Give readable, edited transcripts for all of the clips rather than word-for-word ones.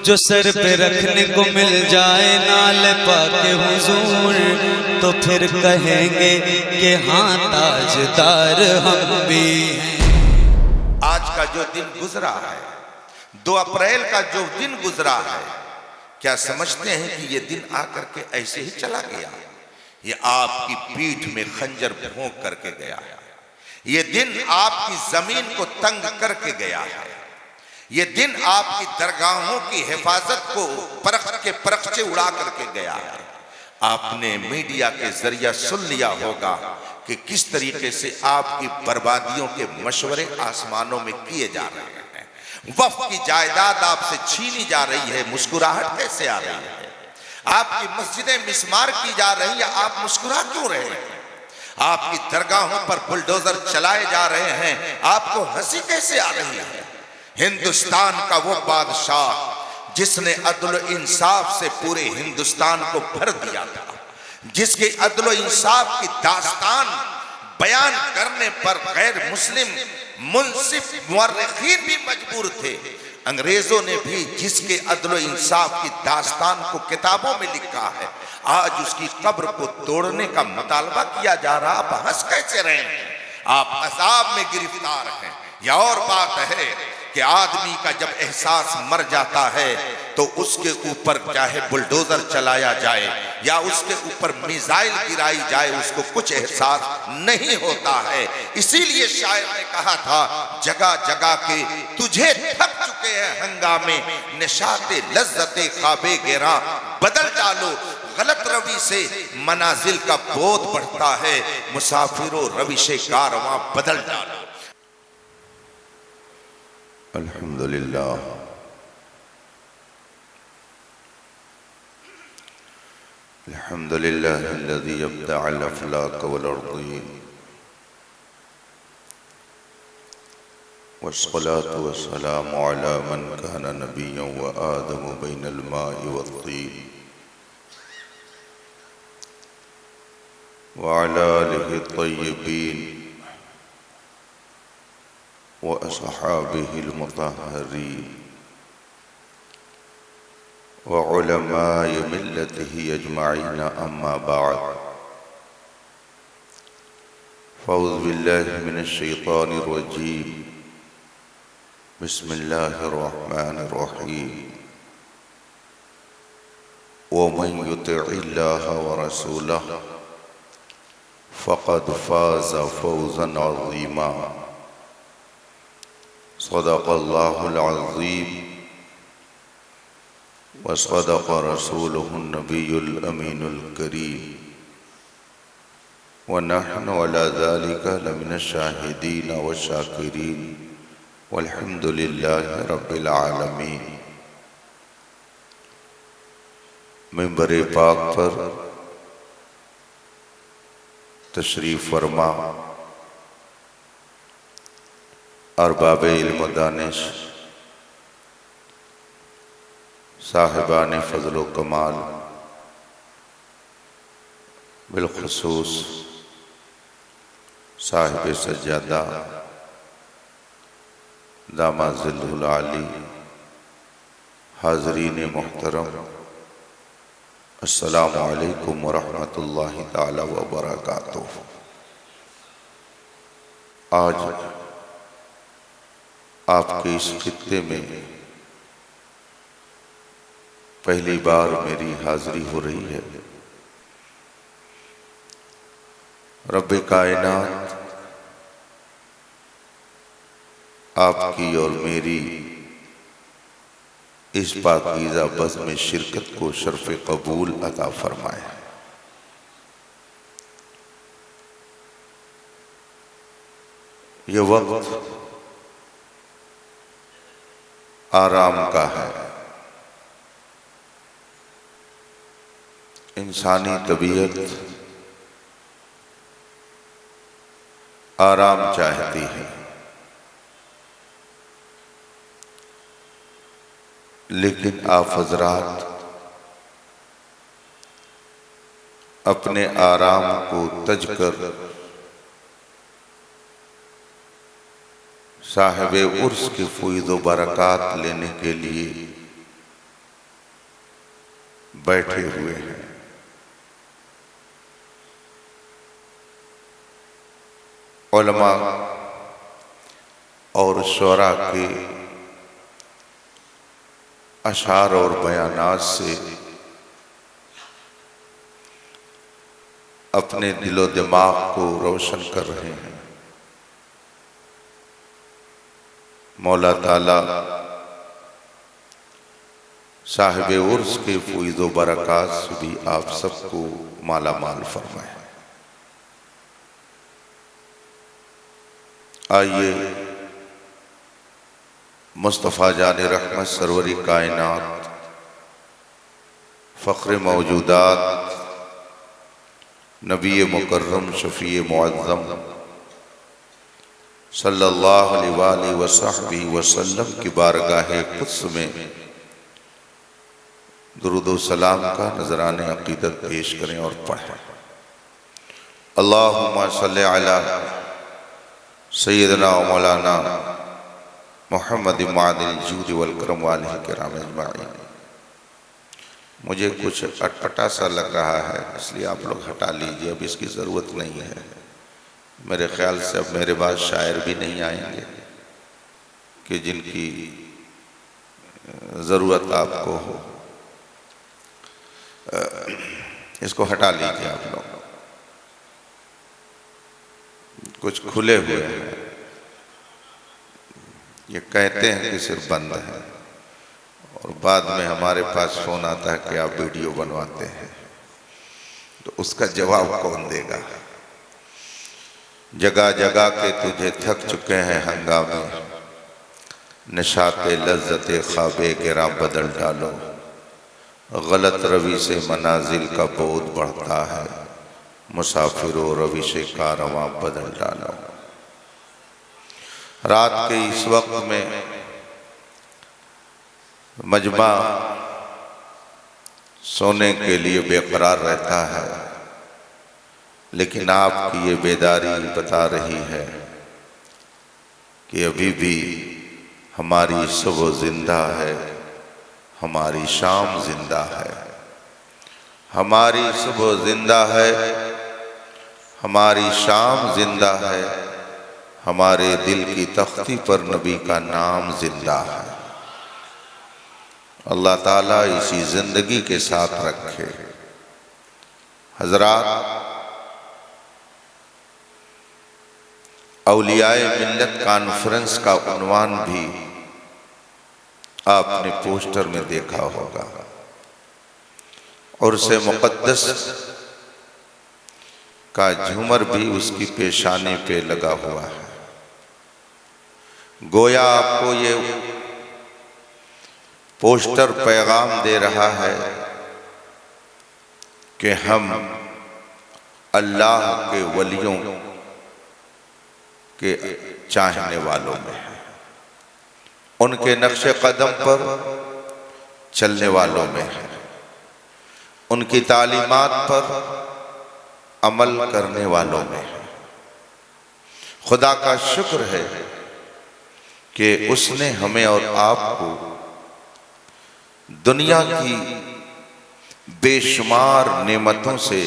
जो सर पे रखने को मिल जाए नाल पाके हुजूर, तो फिर कहेंगे कि हाँ ताजदार हम भी हैं। आज का जो दिन गुजरा है, 2 अप्रैल का जो दिन गुजरा है, क्या समझते हैं कि ये दिन आकर के ऐसे ही चला गया? ये आपकी पीठ में खंजर भोंक करके गया है। ये दिन आपकी जमीन को तंग करके गया है। ये दिन आपकी दरगाहों की हिफाजत को परखचे उड़ा करके गया है। आपने मीडिया के जरिए सुन लिया होगा कि किस तरीके से आपकी बर्बादियों के मशवरे आसमानों में किए जा रहे हैं। वक्फ की जायदाद आपसे छीनी जा रही है, मुस्कुराहट कैसे आ रही है? आपकी मस्जिदें मिस्मार की जा रही है, आप मुस्कुरा क्यों रहे हैं? आपकी दरगाहों पर बुलडोजर चलाए जा रहे हैं, आपको हंसी कैसे आ रही है? हिंदुस्तान का वो बादशाह जिसने अदल इंसाफ से पूरे हिंदुस्तान को भर दिया था, जिसके अदल इंसाफ की दास्तान बयान करने पर गैर मुस्लिम मुंसिफ मुअर्रिखीन भी मजबूर थे, अंग्रेजों ने भी जिसके अदल इंसाफ की दास्तान को किताबों में लिखा है, आज उसकी कब्र को तोड़ने का मुतालबा किया जा रहा। आप हंस कैसे रहे हैं? आप अजाब में गिरफ्तार हैं। या और बात है कि आदमी का जब एहसास मर जाता है तो उसके ऊपर चाहे बुलडोजर चलाया जाए या उसके ऊपर मिसाइल गिराई जाए, उसको कुछ एहसास नहीं होता है। इसीलिए शायर ने कहा था, जगह जगह के तुझे थक चुके हैं हंगामे, निशाते लज्जते ख्वाबे गिरा बदल डालो। गलत रवि से मनाजिल का बोध बढ़ता है, मुसाफिरों रविशे कारवां बदल डालो। अल्हम्दुलिल्लाह अल्हम्दुलिल्लाहिल्लज़ी अब्दअल अफ़लाक वल अर्दीन वस्सलातु वस्सलामु अला मन कान नबिय्यन व आदम बैनल माइ वत्तीन व अला आलिहि त्तय्यिबीन व अस्हाबिहिल मुतहहरीन व उलमाए मिल्लतिही अजमाईन अम्मा बाद। फ़अऊज़ु बिल्लाहि मिनश शैतानिर रजीम। बिस्मिल्लाहिर रहमानिर रहीम। व मन युतिइल्लाह व रसूलह फ़क़द फ़ाज़ फ़ौज़न अज़ीमा। सदक़ल्लाहुल अज़ीम व सदक़ रसूलुहुन नबियुल अमीनुल करीम व नहनु अला ज़ालिका लमिनश शाहिदीन व शाकिरीन वल्हम्दुलिल्लाहि रब्बिल आलमीन। मिंबर पाक पर तशरीफ़ फरमा अरबाब इल्म दानिश, साहिबान फ़ज़्ल व कमाल, बिलखुसूस साहिब सज्जादा दामाज़िल्लुल आली, हाज़रीन मोहतरम, अस्सलामु अलैकुम व रहमतुल्लाहि ताला व बरकातुहू। आज आपके इस खित्ते में पहली बार मेरी हाजिरी हो रही है। रब्बे कायनात आपकी और मेरी इस पाकीज़ा बज़्म में शिरकत को शर्फ़ कबूल अता फरमाए। ये वक्त आराम का है। इंसानी तबीयत आराम चाहती है, लेकिन आप हज़रात अपने आराम को तज कर साहिब उर्स की फ़ैज़ व बरक़ात लेने के लिए बैठे हुए हैं। उलमा और शुअरा के अशार और बयानात से अपने दिलो दिमाग को रोशन कर रहे हैं। मौला ताला साहिब उर्स के फैज़ व बरक़ात से भी आप सबको माला माल फरमाए। आइए मुस्तफ़ा जान रहमत सरवरी कायनात फ़ख्र मौजूदात नबी मुकर्रम शफ़ी मुअज़्ज़म सल्लल्लाहु अलैहि वसल्लम की बारगाह क़ुद्स में दुरूद व सलाम का नजराने अक़ीदत पेश करें और पढ़ें। अल्लाहुम्मा सल्लि अला सय्यदना व मौलाना मुहम्मद मादिल जूद वल करम वालिहि किराम अजमाइन। मुझे कुछ अटपटा सा लग रहा है, इसलिए आप लोग हटा लीजिए, अब इसकी ज़रूरत नहीं है। मेरे ख्याल से अब मेरे बाद शायर भी नहीं आएंगे कि जिनकी ज़रूरत आपको हो। इसको हटा लीजिए आप लोग। कुछ खुले हुए हैं, ये कहते हैं कि सिर्फ बंद है, और बाद में हमारे पास फोन आता है कि आप वीडियो बनवाते हैं, तो उसका जवाब कौन देगा। जगह जगह के तुझे थक चुके हैं हंगामे, निशाते लज्जते ख्वाबे गिरा बदल डालो। गलत रवि से मनाजिल का बोध बढ़ता है, मुसाफिरों रवि से कारवां बदल डालो। रात के इस वक्त में मजमा सोने के लिए बेकरार रहता है, लेकिन आपकी ये बेदारी बता रही है कि अभी भी हमारी सुबह जिंदा है, हमारी शाम जिंदा है। हमारी सुबह जिंदा है, हमारी शाम जिंदा है, हमारे दिल की तख्ती पर नबी का नाम जिंदा है। अल्लाह ताला इसी जिंदगी के साथ रखे। हजरात, औलियाए मिल्लत कॉन्फ्रेंस का उन्वान भी आपने पोस्टर में देखा होगा, और उसे मुक़द्दस का झूमर भी उसकी पेशानी पे लगा हुआ है। गोया आपको ये पोस्टर पैगाम दे रहा है कि हम अल्लाह के वलियों के चाहने वालों में हैं, उनके नक्शे कदम पर चलने वालों में हैं, उनकी तालीमात पर अमल करने वालों में हैं। खुदा का शुक्र है कि उसने हमें और आपको दुनिया की बेशुमार नेमतों से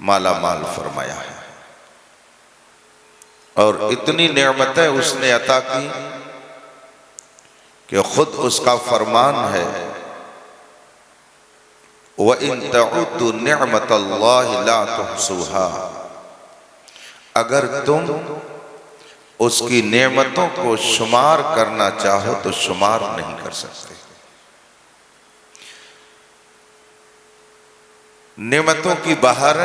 माला माल फरमाया है, और इतनी नेमतें उसने अता की कि खुद उसका फरमान है, व इन तउद्दु निअमतल्लाहि ला तुहसूहा। अगर तुम उसकी नेमतों को शुमार करना चाहो तो शुमार नहीं कर सकते। नेमतों की बहार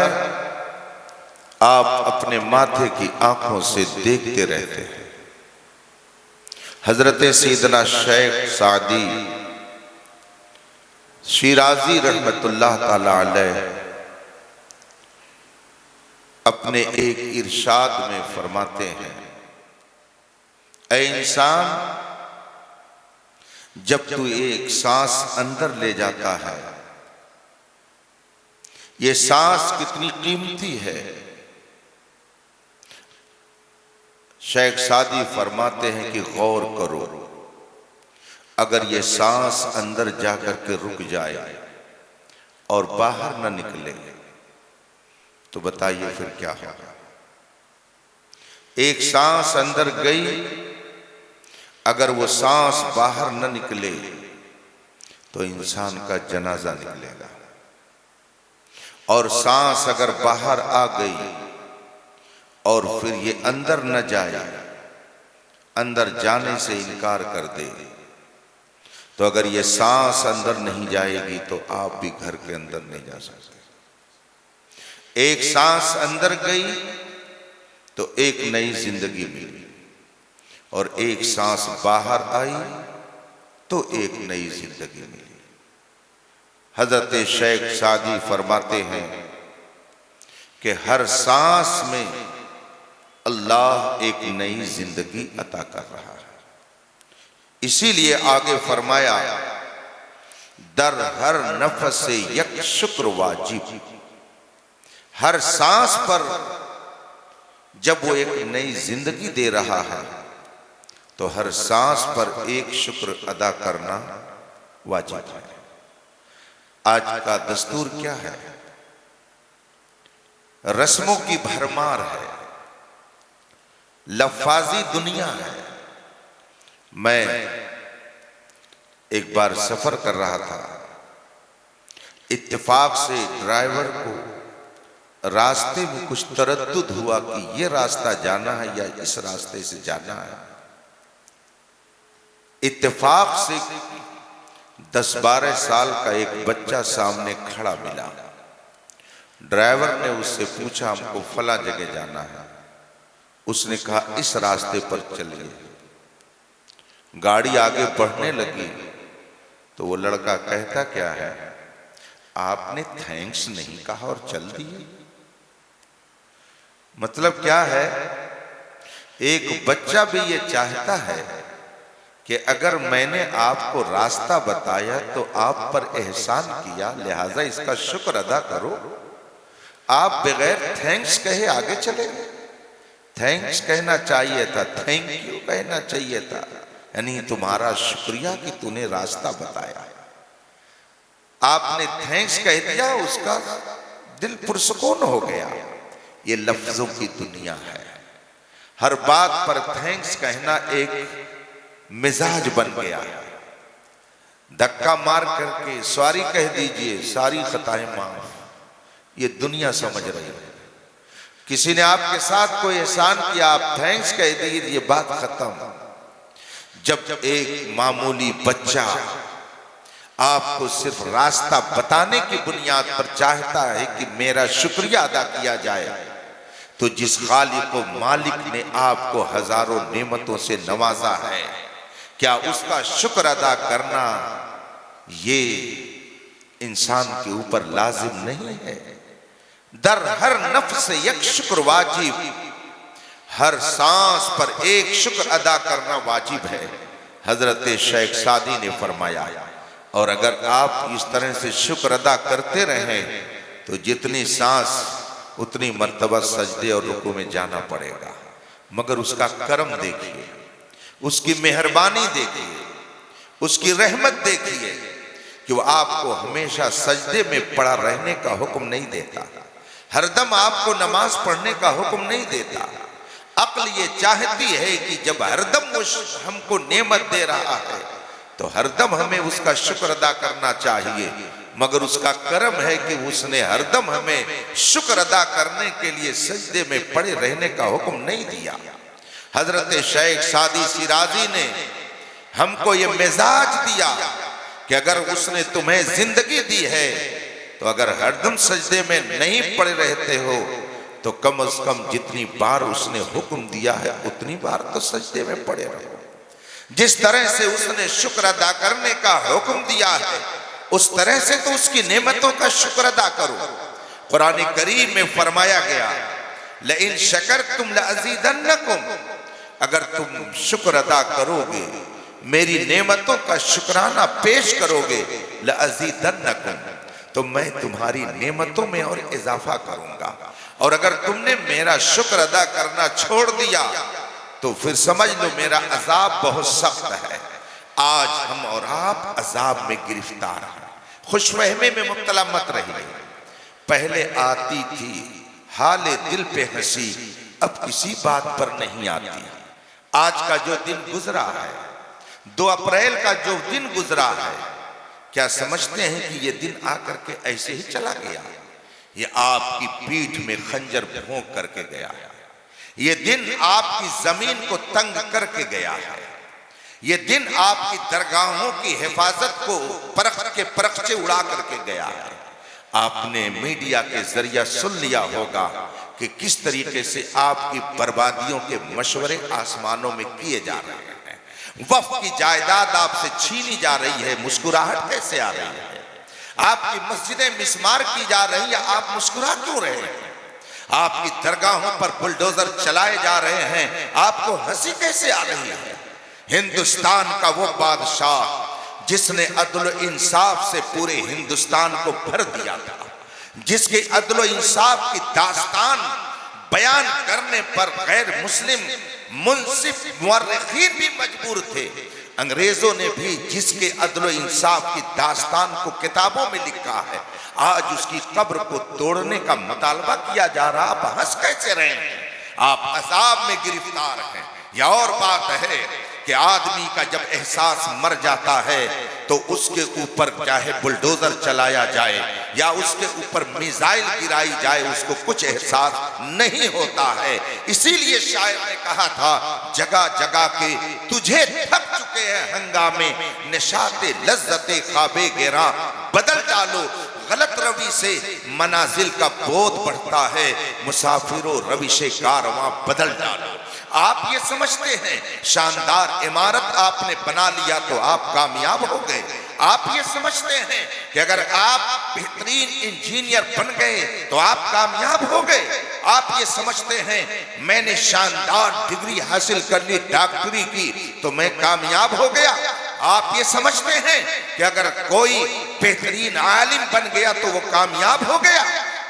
आप अपने माथे की आंखों से देखते रहते हैं। हजरत सैयदना शेख सादी शिराजी रहमतुल्लाह ताला अलैह अपने एक इरशाद में फरमाते हैं, ऐ इंसान, जब तू एक सांस अंदर ले जाता है, ये सांस कितनी कीमती है। शेख सादी फरमाते हैं कि गौर करो, अगर ये सांस अंदर जाकर के रुक जाए और बाहर न निकले तो बताइए फिर क्या होगा। एक सांस अंदर गई, अगर वो सांस बाहर न निकले तो इंसान का जनाजा निकलेगा, और सांस अगर बाहर आ गई और फिर ये अंदर न जाए, अंदर जाने से इनकार कर दे, तो अगर ये सांस अंदर नहीं जाएगी तो आप भी घर के अंदर नहीं जा सकते। एक सांस अंदर गई तो एक नई जिंदगी मिली, और एक सांस बाहर आई तो एक नई जिंदगी मिली। हजरत शेख सादी फरमाते हैं कि हर सांस में अल्लाह एक नई जिंदगी अता कर रहा है। इसीलिए आगे फरमाया, दर हर नफस से यक शुक्र वाजिब। हर सांस पर जब वो एक नई जिंदगी दे रहा है तो हर सांस पर एक शुक्र अदा करना वाजिब है। आज का दस्तूर क्या है? रस्मों की भरमार है, लफाजी दुनिया है। मैं एक बार सफर कर रहा था, इत्तेफाक से ड्राइवर को रास्ते में कुछ तरद्दुद हुआ कि ये रास्ता जाना है या इस रास्ते से जाना है। इत्तेफाक से 10-12 साल का एक बच्चा सामने खड़ा मिला। ड्राइवर ने उससे पूछा, हमको फला जगह जाना है। उसने कहा इस रास्ते पर चलिए। गाड़ी आगे बढ़ने लगी तो वो लड़का कहता क्या है, आपने थैंक्स नहीं कहा और चल दिए। मतलब क्या है, एक बच्चा भी ये चाहता है कि अगर मैंने आपको रास्ता बताया तो आप पर एहसान किया, लिहाजा इसका शुक्र अदा करो। आप बगैर थैंक्स कहे आगे चले गए। थैंक्स कहना चाहिए था, थैंक यू कहना चाहिए था, यानी तुम्हारा शुक्रिया कि तूने रास्ता बताया। आपने थैंक्स कह दिया, उसका दिल पुरसुकून हो गया। ये लफ्जों की दुनिया है। हर बात पर थैंक्स कहना एक मिजाज बन गया है। धक्का मार करके सॉरी कह दीजिए, सारी खताएं माफ, ये दुनिया समझ रही है। किसी ने आपके साथ कोई एहसान किया, आप थैंक्स कह दीजिए, ये बात खत्म। जब एक मामूली बच्चा आपको सिर्फ रास्ता बताने की बुनियाद पर चाहता है कि मेरा शुक्रिया अदा किया जाए, तो जिस खालिक व मालिक ने आपको हजारों नेमतों से नवाजा है, क्या उसका शुक्र अदा करना ये इंसान के ऊपर लाजिम नहीं है? दर हर नफ्स यक शुक्र वाजिब। हर सांस पर एक शुक्र अदा करना वाजिब है, हजरत शेख सादी ने फरमाया। और अगर आप इस तरह से शुक्र अदा करते रहें तो जितनी सांस उतनी मर्तबा सजदे और रुकू में जाना पड़ेगा। मगर उसका करम देखिए, उसकी मेहरबानी देखिए, उसकी रहमत देखिए कि वो आपको हमेशा सजदे में पड़ा रहने का हुक्म नहीं देता, हरदम आपको नमाज पढ़ने का हुक्म नहीं देता। अक्ल ये चाहती है कि जब हरदम वो हमको नेमत दे रहा है तो हरदम हमें उसका शुक्र अदा करना चाहिए। मगर उसका करम है कि उसने हरदम हमें शुक्र अदा करने के लिए सजदे में पड़े रहने का हुक्म नहीं दिया। हजरत शेख सादी शिराजी ने हमको ये मिजाज दिया कि अगर उसने तुम्हें जिंदगी दी है तो अगर हरदम सजदे में नहीं पड़े रहते हो तो कम से कम जितनी बार उसने हुक्म दिया है उतनी बार तो सजदे में पड़े रहो। जिस तरह से उसने शुक्र अदा करने का हुक्म दिया है उस तरह से तो उसकी नेमतों का शुक्र अदा करो। कुरान करीम में फरमाया गया, लइन शकरतुम लअज़ीदन्नकुम, अगर तुम शुक्र अदा करोगे, मेरी नेमतों का शुक्राना पेश करोगे, लअज़ीदन्नकुम, तो मैं तुम्हारी नेमतों में और इजाफा करूंगा। और अगर तुमने मेरा शुक्र अदा करना छोड़ दिया तो फिर समझ लो मेरा अजाब बहुत सख्त है। आज हम और आप अजाब में गिरफ्तार हैं। खुशफहमी में मुब्तला मत रहिए। पहले आती थी हाले दिल पे हंसी, अब किसी बात पर नहीं आती। आज का जो दिन गुजरा है, 2 अप्रैल का जो दिन गुजरा है, क्या समझते हैं कि ये दिन आकर के ऐसे ही चला गया? ये आपकी पीठ में खंजर भोंक करके गया है। ये दिन आपकी जमीन को तंग करके गया है। ये दिन आपकी दरगाहों की हिफाजत को परखचे उड़ा करके गया है। आपने मीडिया के जरिए सुन लिया होगा कि किस तरीके से आपकी बर्बादियों के मशवरे आसमानों में किए जा रहे हैं। वक्फ की जायदाद आपसे छीनी जा रही है, मुस्कुराहट कैसे आ रही है? आपकी मस्जिदें मिस्मार की जा रही है, आप मुस्कुरा क्यों रहे हैं? आपकी दरगाहों पर बुलडोजर चलाए जा रहे हैं, आपको हंसी कैसे आ रही है? हिंदुस्तान का वो बादशाह जिसने अदल इंसाफ से पूरे हिंदुस्तान को भर दिया था, जिसके अदल इंसाफ की दास्तान बयान करने पर गैर मुस्लिम मुंसिफ मुअर्रिखीन भी मजबूर थे। अंग्रेजों ने भी जिसके अदल इंसाफ की दास्तान को किताबों में लिखा है, आज उसकी कब्र को तोड़ने का मुतालबा किया जा रहा। आप हंस कैसे रहे हैं? आप अजाब में गिरफ्तार हैं। यह और बात है कि आदमी का जब एहसास मर जाता है तो उसके ऊपर चाहे बुलडोजर चलाया जाए या उसके ऊपर मिसाइल गिराई जाए, उसको कुछ एहसास नहीं होता है। इसीलिए शायर ने कहा था, जगह जगह के तुझे थक चुके हैं हंगामे, निशाते लज्जते ख्वाबे गिरा बदल डालो। गलत रवि से मनाजिल का बोध बढ़ता है, मुसाफिरों रविशे कारवां बदल डालो। आप ये समझते हैं शानदार इमारत आपने बना लिया तो आप कामयाब हो गए। आप ये समझते हैं कि अगर आप बेहतरीन इंजीनियर बन गए तो आप कामयाब हो गए। आप ये समझते हैं मैंने शानदार डिग्री हासिल कर ली, डॉक्टरी की, तो मैं कामयाब हो गया। आप ये समझते हैं कि अगर कोई बेहतरीन आलिम बन गया तो वो कामयाब हो गया।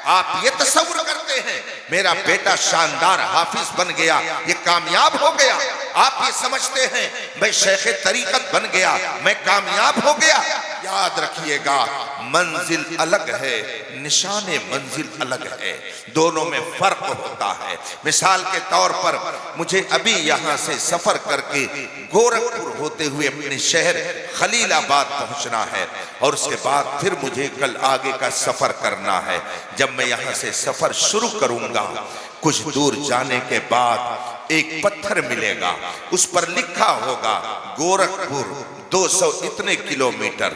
आप ये तस्वुर करते हैं मेरा बेटा शानदार हाफिज बन गया, ये कामयाब हो गया। आप ये समझते हैं मैं शेखे तरीकत बन गया, मैं कामयाब हो गया। याद रखिएगा, मंजिल अलग है, निशाने मंजिल अलग है, दोनों में फर्क होता है। मिसाल के तौर पर मुझे अभी यहाँ से सफर करके गोरखपुर होते हुए अपने शहर खलीलाबाद पहुँचना है और उसके बाद फिर मुझे कल आगे का सफर करना है। जब मैं यहाँ से सफर शुरू करूंगा, कुछ दूर जाने के बाद एक पत्थर मिलेगा, उस पर लिखा होगा गोरखपुर 200 इतने किलोमीटर।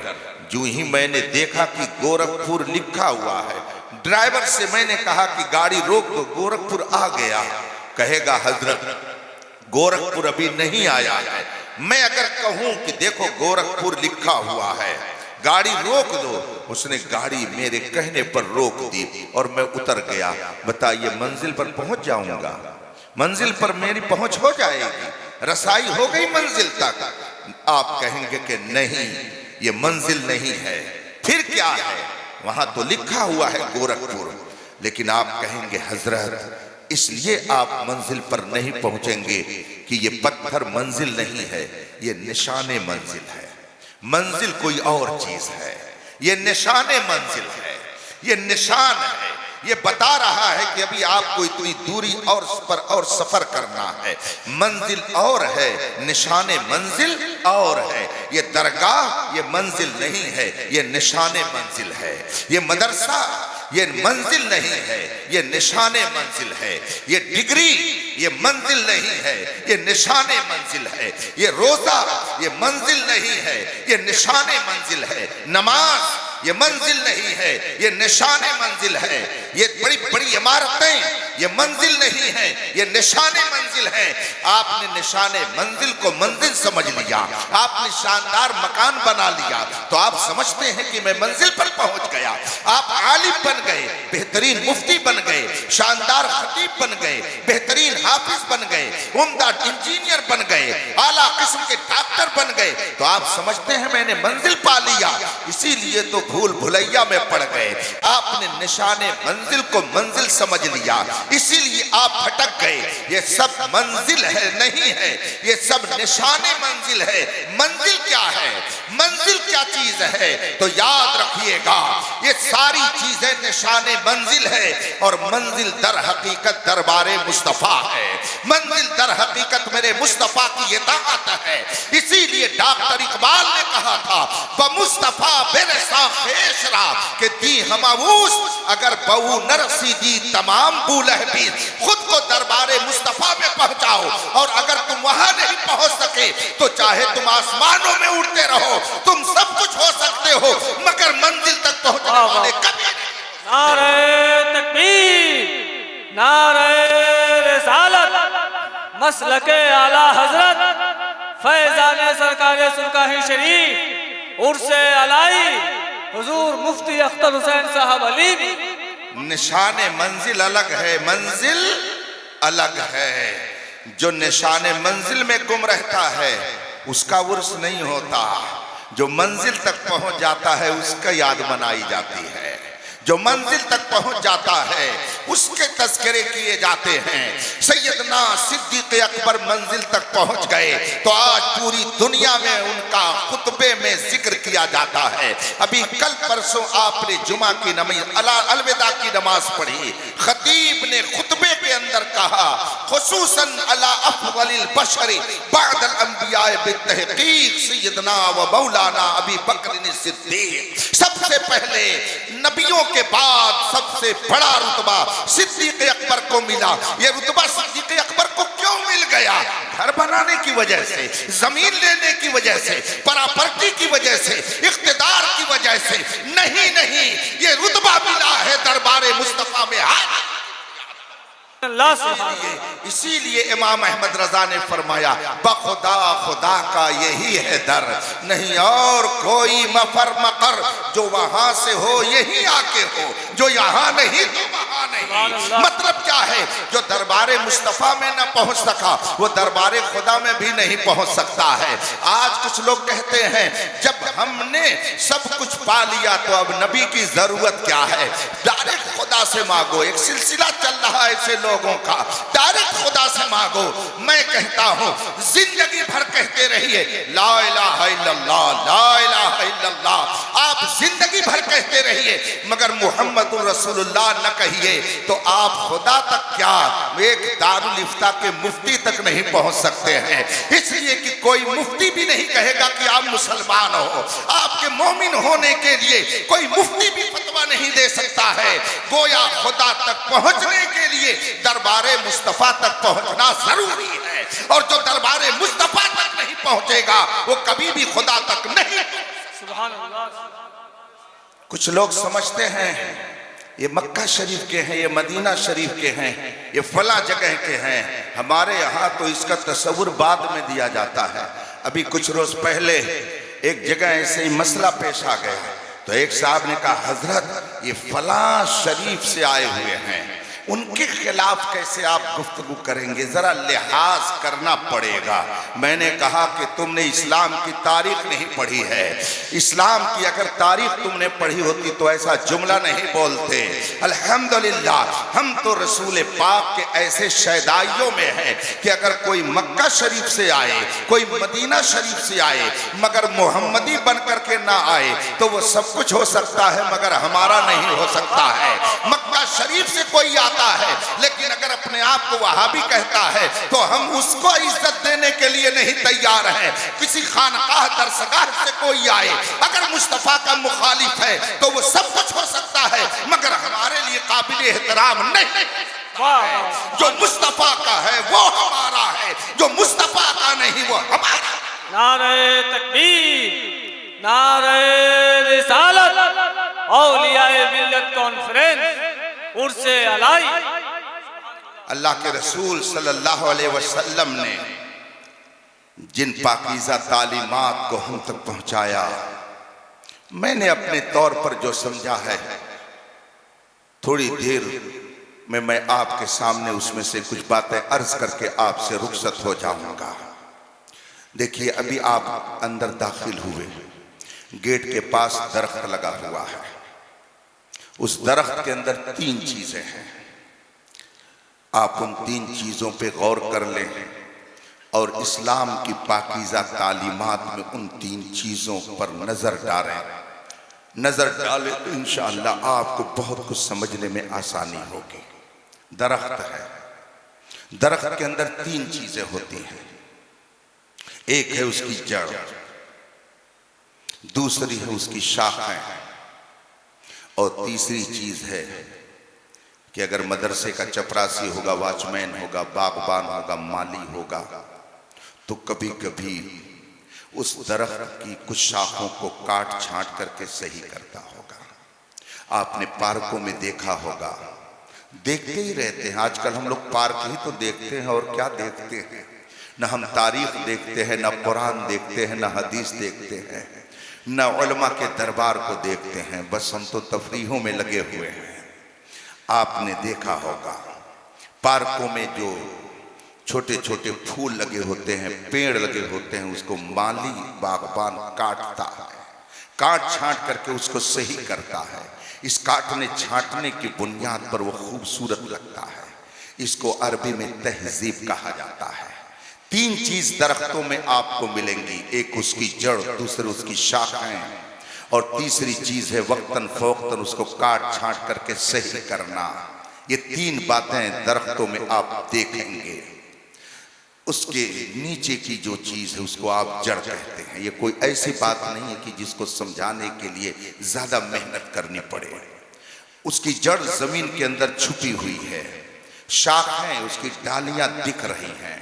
जो ही मैंने देखा कि गोरखपुर लिखा हुआ है, ड्राइवर से मैंने कहा कि गाड़ी रोक दो, गोरखपुर आ गया। कहेगा हजरत गोरखपुर अभी नहीं आया है। मैं अगर कहूं कि देखो गोरखपुर लिखा हुआ है, गाड़ी रोक दो, उसने गाड़ी मेरे कहने पर रोक दी और मैं उतर गया। बताइए मंजिल पर पहुंच जाऊंगा? मंजिल पर मेरी पहुंच हो जाएगी, रसाई हो गई मंजिल तक? आप कहेंगे कि नहीं, ये मंजिल नहीं है। फिर क्या है? वहां तो लिखा हुआ है गोरखपुर। लेकिन आप कहेंगे हजरत इसलिए आप मंजिल पर नहीं पहुंचेंगे कि ये पत्थर मंजिल नहीं है, ये निशाने मंजिल है। मंजिल कोई और चीज है, ये निशाने मंजिल है, ये निशान है। ये बता रहा है कि अभी आपको इतनी दूरी और सफर करना है। मंजिल और है, निशाने मंजिल और है। ये दरगाह ये मंजिल नहीं है, ये निशाने मंजिल है। ये मदरसा ये मंजिल नहीं है, ये निशाने मंजिल है। ये डिग्री ये मंजिल नहीं है, ये निशाने मंजिल है। ये रोजा ये मंजिल नहीं है, ये निशाने मंजिल है। नमाज ये मंजिल नहीं है, ये निशाने मंजिल है। ये बड़ी बड़ी इमारतें ये मंजिल नहीं है, ये निशाने मंजिल है। आपने निशाने मंजिल को मंजिल समझ लिया, आपने शानदार मकान बना लिया, तो आप समझते हैं कि मैं मंजिल पर पहुंच गया। आप आलिम बन गए, बेहतरीन मुफ्ती बन गए, शानदार खतीब बन गए, बेहतरीन हाफिज बन गए, उम्दा इंजीनियर बन गए, आला किस्म के डॉक्टर बन गए, तो आप समझते हैं मैंने मंजिल पा लिया। इसीलिए तो भूल भुलैया में पड़ गए। आपने निशाने मंजिल को मंजिल समझ लिया, इसीलिए आप भटक गए। ये सब मंजिल है नहीं है, ये सब निशाने मंजिल है। मंजिल क्या है? मंजिल क्या चीज है? तो याद रखिए रखिएगा। ये सारी चीजें निशाने मंजिल है और मंजिल दर हकीकत दरबारे मुस्तफा है। मंजिल दर हकीकत मेरे मुस्तफा की इताअत है। इसीलिए डॉक्टर इकबाल ने कहा था व मुस्तफा बेरसा खेशरा के दी हमाऊस अगर बहू नरसी दी तमाम बूलह भी। खुद को दरबारे मुस्तफा में पहुंचाओ और अगर तुम वहां नहीं पहुंच सके तो चाहे तुम आसमानों में उड़ते रहो, तुम सब कुछ हो सकते हो मगर मंजिल तक पहुंचने वाले कभी नहीं। नारे तकबीर, नारे रिसालत, मसलके आला हजरत फैजाने सरकारे सुरकाही शरीफ उर्से अलाई हुजूर मुफ्ती अख्तर हुसैन साहब अली। निशाने मंजिल अलग है, मंजिल अलग है। जो निशाने मंजिल में गुम रहता है उसका उर्स नहीं होता, जो मंजिल तक पहुंच जाता है उसका याद मनाई जाती है। जो मंजिल तक पहुंच जाता है उसके तस्करे किए जाते हैं। सैयदना सिद्दीक अकबर मंजिल तक पहुंच गए तो आज पूरी दुनिया में उनका खुतबे में जिक्र किया जाता है। अभी कल परसों आपने जुमा की नमाज अलविदा की नमाज पढ़ी। खतीब ने खुतबे के अंदर कहा खुसूसन अला अफज़लिल बशरी बअदल अंबिया बित्तहक़ीक़ सैयदना व मौलाना अबी बकर सिद्दीक। सबसे पहले नबियों के बाद सबसे बड़ा रुतबा सिद्दीक अकबर को मिला। ये रुतबा सिद्दीक अकबर को क्यों मिल गया? घर बनाने की वजह से, जमीन लेने की वजह से, प्रॉपर्टी की वजह से, इख्तिदार की वजह से नहीं, नहीं, ये रुतबा मिला है दरबारे मुस्तफा में। इसीलिए इमाम अहमद रजा ने फरमाया बखुदा खुदा का यही है दर, नहीं और कोई मफर मकर। जो वहां से हो यही आके हो, जो यहाँ नहीं तो वहां नहीं। मतलब क्या है? जो दरबारे मुस्तफा में न पहुंच सका वो दरबारे खुदा में भी नहीं पहुंच सकता है। आज कुछ लोग कहते हैं जब हमने सब कुछ पा लिया तो अब नबी की जरूरत क्या है? डायरेक्ट खुदा से मांगो। एक सिलसिला चल रहा है ऐसे लोगों का, डायरेक्ट खुदा से मांगो। मैं कहता हूं जिंदगी भर कहते रहिए ला इलाहा इल्लल्लाह, ला इलाहा इल्लल्लाह। आप जिंदगी भर कहते रहिए मगर मुहम्मदुर रसूलुल्लाह न कहिए तो आप खुदा तक क्या एक दारुल इफ्ता के मुफ्ती तक नहीं पहुंच सकते हैं। इसलिए कि कोई मुफ्ती भी नहीं कहेगा कि आप मुसलमान हो। आपके मोमिन होने के लिए कोई मुफ्ती भी फतवा नहीं दे सकता है। गोया खुदा तक पहुंचने के लिए दरबारे मुस्तफा तक पहुंचना जरूरी है और जो दरबारे मुस्तफा तक नहीं पहुंचेगा वो कभी भी खुदा तक नहीं। सुभान अल्लाह। कुछ लोग समझते हैं ये मक्का शरीफ के हैं, ये मदीना शरीफ के हैं, ये फला जगह के हैं। हमारे यहाँ तो इसका तस्वुर बाद में दिया जाता है। अभी कुछ रोज पहले एक जगह ऐसे ही मसला पेश आ गया तो एक साहब ने कहा हजरत ये फला शरीफ से आए हुए हैं, उनके खिलाफ कैसे आप गुफ्तगू करेंगे? जरा लिहाज करना पड़ेगा। मैंने कहा कि तुमने इस्लाम की तारीख नहीं पढ़ी है। इस्लाम की अगर तारीख तुमने पढ़ी होती तो ऐसा जुमला नहीं बोलते। अल्हम्दुलिल्लाह हम तो रसूल पाक के ऐसे शैदाइयों में हैं कि अगर कोई मक्का शरीफ से आए, कोई मदीना शरीफ से आए मगर मोहम्मदी बन करके ना आए तो वो सब कुछ हो सकता है मगर हमारा नहीं हो सकता है। मक्का शरीफ से कोई आता है लेकिन अगर अपने आप को वहाबी कहता है तो हम उसको इज्जत देने के लिए नहीं तैयार हैं। किसी खानकाह दरसगाह से कोई आए अगर मुस्तफा का मुखालिफ है तो वो सब कुछ हो सकता है मगर हमारे लिए काबिल एहतराम नहीं। जो मुस्तफा का है वो हमारा है, जो मुस्तफा का नहीं वो हमारा। नारे तकबीर, नारे रिसालत, औलियाए मिल्लत कॉन्फ्रेंस उर्से अलाई। अल्लाह के रसूल सल्लल्लाहु अलैहि वसल्लम ने जिन पाकीज़ा तालीमात को हम तक पहुंचाया, मैंने अपने तौर पर जो समझा है थोड़ी देर में मैं आपके सामने उसमें से कुछ बातें अर्ज करके आपसे रुखसत हो जाऊंगा। देखिए अभी आप अंदर दाखिल हुए, गेट के पास दरख्त लगा हुआ है। उस दरख्त के अंदर 3 चीजें हैं। आप उन 3 चीजों पे गौर कर लें और इस्लाम की पाकीज़ा तालीमात में उन 3 चीजों पर नजर डालें। नजर डाले तो इंशाअल्लाह आपको बहुत कुछ समझने में आसानी होगी। दरख्त है, दरख्त के अंदर तीन चीजें होती हैं। एक है उसकी जड़, दूसरी है उसकी शाखें, और तीसरी चीज है कि अगर मदरसे का चपरासी होगा, वॉचमैन होगा, बागबान होगा, माली होगा, तो कभी कभी उस दरख्त की कुछ शाखों को काट छांट करके सही करता होगा। आपने पार्कों में देखा होगा, देखते ही रहते हैं। आजकल हम लोग पार्क ही तो देखते हैं, और क्या देखते हैं? न हम तारीख देखते हैं, न कुरान देखते हैं, न हदीस देखते हैं, न उलमा के दरबार को देखते हैं। बस हम तो तफरीहों में लगे हुए हैं। आपने देखा होगा पार्कों में जो छोटे छोटे फूल लगे होते हैं, पेड़ लगे होते हैं, उसको माली बागबान काटता है, काट छांट करके उसको सही करता है। इस काटने छांटने की बुनियाद पर वो खूबसूरत लगता है। इसको अरबी में तहजीब कहा जाता है। तीन चीज दरख्तों में आपको मिलेंगी, एक उसकी जड़, दूसरी उसकी शाखें, और तीसरी चीज है वक्तन फौक्तन उसको काट छांट करके सही करना। ये तीन बातें दरख्तों में आप देखेंगे। उसके नीचे की जो चीज है उसको आप जड़ कहते हैं। ये कोई ऐसी बात नहीं है कि जिसको समझाने के लिए ज्यादा मेहनत करनी पड़े। उसकी जड़ जमीन के अंदर छुपी हुई है, शाखें उसकी डालियां दिख रही हैं।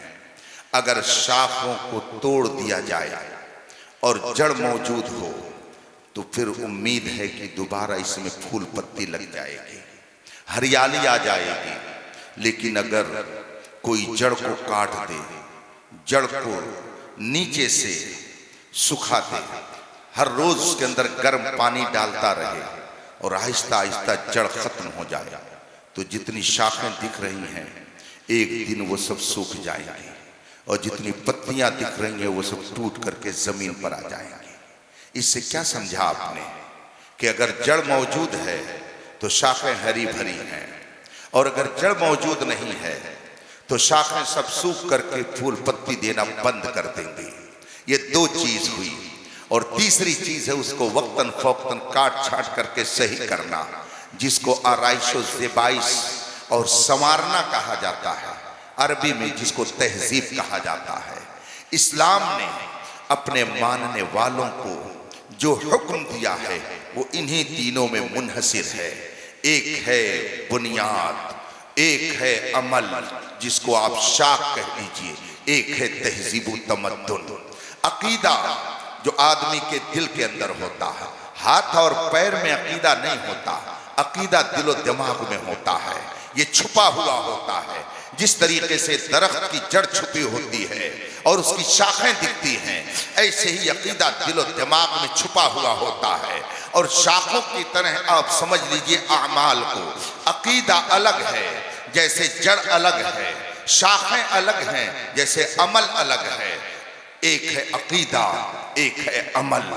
अगर शाखों को तोड़ दिया जाए और जड़ मौजूद हो तो फिर उम्मीद है कि दोबारा इसमें फूल पत्ती लग जाएगी, हरियाली आ जाएगी। लेकिन अगर कोई जड़ को काट दे, जड़ को नीचे से सुखा दे, हर रोज उसके अंदर गर्म पानी डालता रहे और आहिस्ता आहिस्ता जड़ खत्म हो जाए, तो जितनी शाखें दिख रही हैं एक दिन वो सब सूख जाएंगी, और जितनी पत्तियां दिख रही हैं वो सब टूट करके जमीन पर आ जाएंगी। इससे क्या समझा आपने कि अगर जड़ मौजूद है तो शाखें हरी भरी हैं, और अगर जड़ मौजूद नहीं है तो शाखें सब सूख करके फूल पत्ती देना बंद कर देंगी। ये दो चीज हुई। और तीसरी चीज है उसको वक्तन फौक्तन काट छाट करके सही करना, जिसको आराइशो ज़ेबाइश और संवारना कहा जाता है, अरबी में जिसको तहजीब कहा जाता है। इस्लाम ने अपने मानने वालों को जो हुक्म दिया है वो इन्हीं तीनों में मुनहसिर है। एक है बुनियाद, एक है अमल जिसको आप शाख कह लीजिए, एक है तहजीब तमद्दुन। अकीदा जो आदमी के दिल के अंदर होता है, हाथ और पैर में अकीदा नहीं होता, अकीदा दिलो दिमाग में होता है, ये छुपा हुआ होता है। जिस तरीके से दरख्त की जड़ छुपी होती है और उसकी शाखें दिखती हैं, ऐसे ही अकीदा दिलो दिमाग में छुपा हुआ होता है। और शाखों की तरह आप समझ लीजिए आमाल को। अकीदा अलग है जैसे जड़ अलग है, शाखें अलग हैं जैसे अमल अलग है। एक है अकीदा, एक है अमल।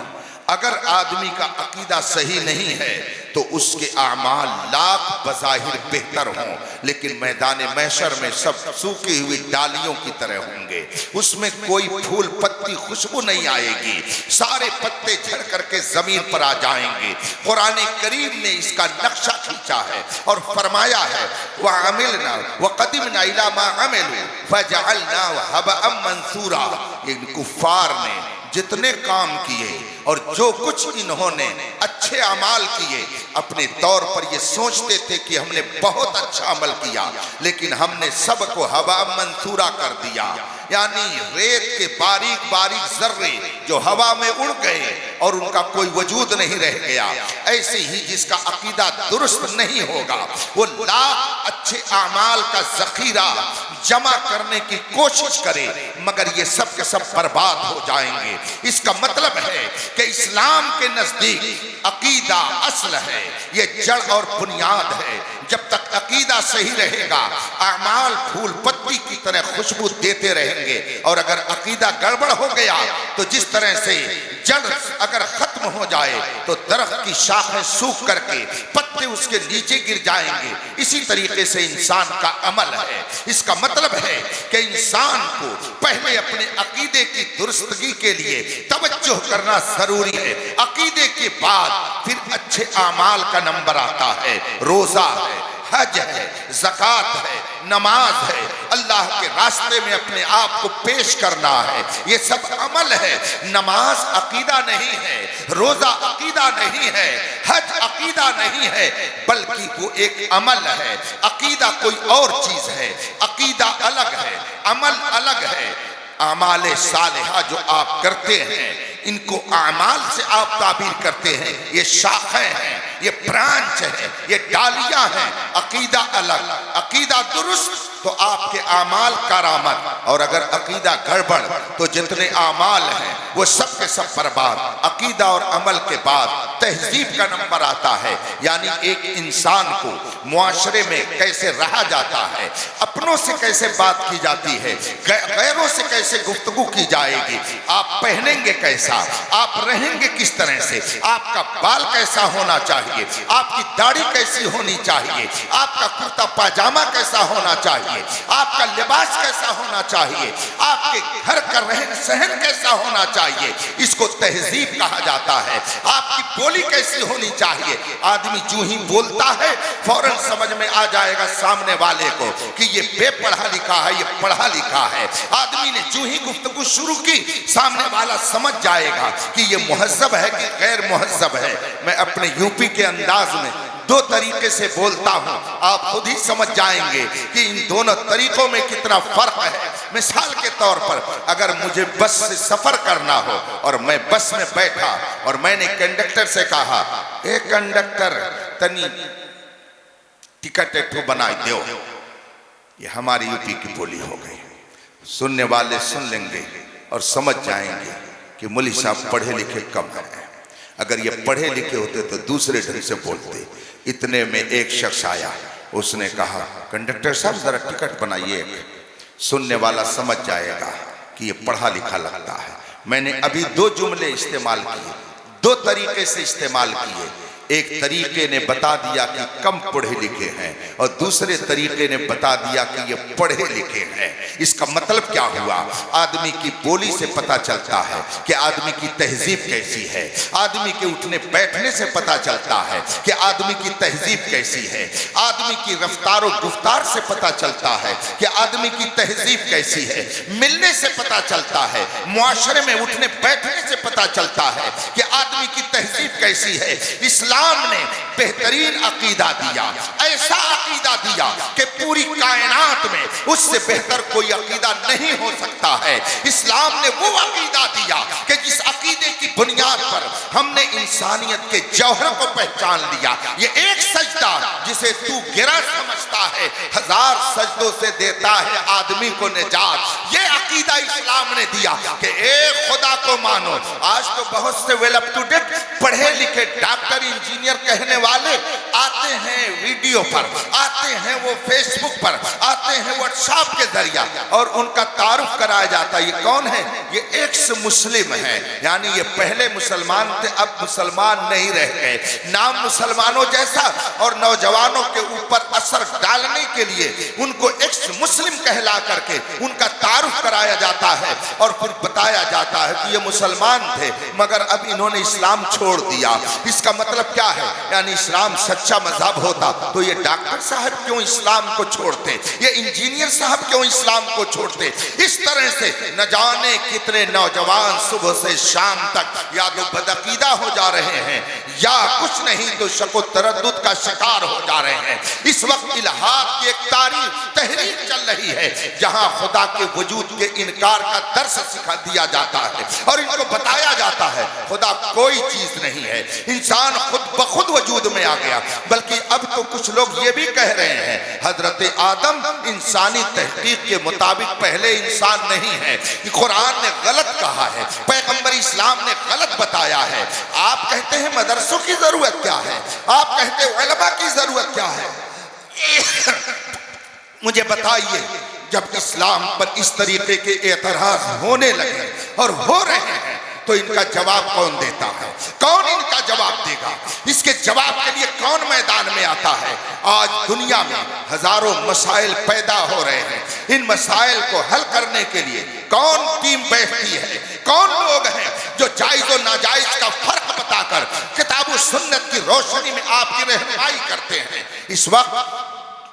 अगर आदमी का अकीदा सही नहीं है तो उसके आमाल लाख बज़ाहिर बेहतर हों, लेकिन मैदान महशर में सब सूखी हुई डालियों की तरह होंगे। उसमें कोई फूल पत्ती खुशबू नहीं आएगी, सारे पत्ते झड़ करके जमीन पर आ जाएंगे। कुरान करीम ने इसका नक्शा खींचा है और फरमाया है वह अमिलना व कदिमना इला मा अमिलू फजअलना हबअम मंसूरा। इन कुफ्फार ने जितने काम किए और जो कुछ इन्होंने अच्छे अमाल किए, अपने तौर पर ये सोचते थे कि हमने बहुत अच्छा अमल किया, लेकिन हमने सबको हवा मंसूरा कर दिया। यानी रेत के बारीक बारीक जर्रे जो हवा में उड़ गए और उनका कोई वजूद नहीं रह गया। ऐसे ही जिसका अकीदा दुरुस्त नहीं होगा वो लाख अच्छे अमाल का जखीरा जमा करने की कोशिश करे, मगर ये सब के सब बर्बाद हो जाएंगे। इसका मतलब है कि इस्लाम के नजदीक अकीदा असल है, ये जड़ और बुनियाद है। जब तक अकीदा सही रहेगा अमाल फूल पत्ती की तरह खुशबू देते रहेंगे, और अगर अकीदा गड़बड़ हो गया तो जिस तरह से जड़ अगर खत्म हो जाए तो दरख्त की शाखें सूख करके पत्ते उसके नीचे गिर जाएंगे। इसी तरीके से इंसान का अमल है। इसका मतलब है कि इंसान को पहले अपने अकीदे की दुरुस्तगी के लिए तवज्जो करना जरूरी है। अकीदे के बाद फिर अच्छे आमाल का नंबर आता है। रोजा है, हज है, ज़कात है, नमाज है, अल्लाह के रास्ते में अपने आप को पेश करना है, ये सब अमल है। नमाज अकीदा नहीं है, रोजा अकीदा नहीं है, हज अकीदा नहीं है, बल्कि वो एक अमल है। अकीदा कोई और चीज है, अकीदा अलग है, अमल अलग है। आमाले सालिहा जो आप करते हैं, इनको आमाल से आप ताबीर करते हैं, ये शाखें हैं, ये ब्रांच है, ये डालियां हैं। अकीदा अलग, अकीदा दुरुस्त तो आपके आमाल करामत, और अगर अकीदा गड़बड़ तो जितने आमाल हैं वो सब के सब बर्बाद। अकीदा और अमल के बाद तहजीब का नंबर आता है, यानी एक इंसान को मुआशरे में कैसे रहा जाता है, अपनों से कैसे बात की जाती है, गैरों से कैसे गुफ्तगू की जाएगी, आप पहनेंगे कैसा, आप रहेंगे किस तरह से, आपका बाल कैसा होना चाहिए, आपकी दाढ़ी कैसी होनी चाहिए, आपका कुर्ता पाजामा कैसा होना चाहिए, आपका लिबास कैसा होना चाहिए, आपके घर का रहन सहन कैसा होना चाहिए, इसको तहजीब कहा जाता है। आपकी बोली कैसी होनी चाहिए। आदमी जो ही बोलता है फौरन समझ में आ जाएगा सामने वाले को कि ये बेपढ़ा लिखा है, ये पढ़ा लिखा है। आदमी ने जो ही गुफ्तगू शुरू की, सामने वाला समझ जाएगा कि ये मुहज्जब है कि गैर मुहज्जब है। मैं अपने यूपी के अंदाज में दो तरीके से बोलता हूं, आप खुद ही समझ जाएंगे कि इन दोनों तरीकों में कितना फर्क है। मिसाल के तौर पर अगर मुझे बस से सफर करना हो और मैं बस में बैठा और मैंने कंडक्टर से कहा, ए कंडक्टर तनी टिकट एक बनाई दो, ये हमारी यूपी की बोली हो गई। सुनने वाले सुन लेंगे और समझ जाएंगे कि मौलवी साहब पढ़े लिखे कम है। अगर ये पढ़े लिखे होते तो दूसरे ढंग से बोलते। इतने में एक शख्स आया, उसने कहा, कंडक्टर साहब जरा टिकट बनाइए एक। सुनने वाला समझ जाएगा कि ये पढ़ा लिखा लगता है। मैंने अभी दो जुमले इस्तेमाल किए, दो तरीके से इस्तेमाल किए। एक तरीके ने बता दिया कि कम पढ़े लिखे हैं और दूसरे तरीके ने बता दिया कि ये पढ़े लिखे हैं। इसका मतलब क्या हुआ? आदमी की बोली से पता चलता है कि आदमी की तहजीब कैसी है। आदमी के उठने बैठने से पता चलता है कि आदमी की तहजीब कैसी है। आदमी की रफ्तार और गुफ्तार से पता चलता है कि आदमी की तहजीब कैसी है। मिलने से पता चलता है, मुआशरे में उठने बैठने से पता चलता है कि आदमी की तहजीब कैसी है। इस्लाम ने बेहतरीन अकीदा दिया, ऐसा अकीदा दिया कि पूरी कायनात में उससे बेहतर कोई अकीदा नहीं हो सकता है। इस्लाम ने वो अकीदा दिया कि जिस अकीदे की बुनियाद पर हमने इंसानियत के जौहर को पहचान लिया। ये एक सजदा जिसे तू गिरा समझता है, 1000 सजदों से देता है आदमी को निजात। ये अकीदा इस्लाम ने दिया कि एक खुदा को मानो। आज तो बहुत से वेल अप टू डेट पढ़े लिखे डॉक्टर इंजीनियर कहने वाले आते हैं वीडियो पर, आते हैं वो फेसबुक पर, आते हैं व्हाट्सएप के जरिया और उनका तारुफ कराया जाता है। ये कौन है? ये एक्स मुस्लिम है, यानी ये पहले मुसलमान थे अब मुसलमान नहीं रह गए। नाम मुसलमानों जैसा और नौजवानों के ऊपर असर डालने के लिए उनको एक्स मुस्लिम कहला करके उनका तारुफ कराया जाता है और फिर बताया जाता है कि ये मुसलमान थे मगर अब इन्होंने इस्लाम छोड़ दिया। इसका मतलब क्या है? यानी इस्लाम सच्चा मजहब होता तो ये डॉक्टर साहब क्यों इस्लाम को छोड़ते, ये इंजीनियर साहब क्यों इस्लाम को छोड़ते। इस तरह से न जाने कितने नौजवान सुबह से शाम तक या तो बदअकीदा हो जा रहे हैं या कुछ नहीं तो शक व तरद्दुद का शिकार हो जा रहे हैं। इस वक्त इल्हाद की एक तहरीक चल रही है जहां खुदा के वजूद के इनकार का दर्स सिखा दिया जाता है और इनको बताया जाता है खुदा कोई चीज नहीं है, इंसान खुद ब खुद वजूद में आ गया। बल्कि अब तो कुछ लोग ये भी कह रहे हैं हजरत आदम इंसानी तहकीक के मुताबिक पहले इंसान नहीं है। कुरान ने गलत कहा है, पैगंबर इस्लाम ने गलत बताया है। आप कहते हैं मदरसों की जरूरत क्या है, आप कहते हैं उलमा की जरूरत क्या है। मुझे बताइए, जब इस्लाम पर इस तरीके के एतराज होने लगे और हो रहे हैं तो इनका जवाब कौन देता है? कौन इनका जवाब देगा? इसके जवाब के लिए कौन मैदान में आता है? आज दुनिया में हजारों मसाइल पैदा हो रहे हैं। इन मसाइल को हल करने के लिए कौन टीम बैठती है? कौन लोग हैं जो जायज और नाजायज का फर्क बताकर किताब सुन्नत की रोशनी में आपकी रहनुमाई करते हैं? इस वक्त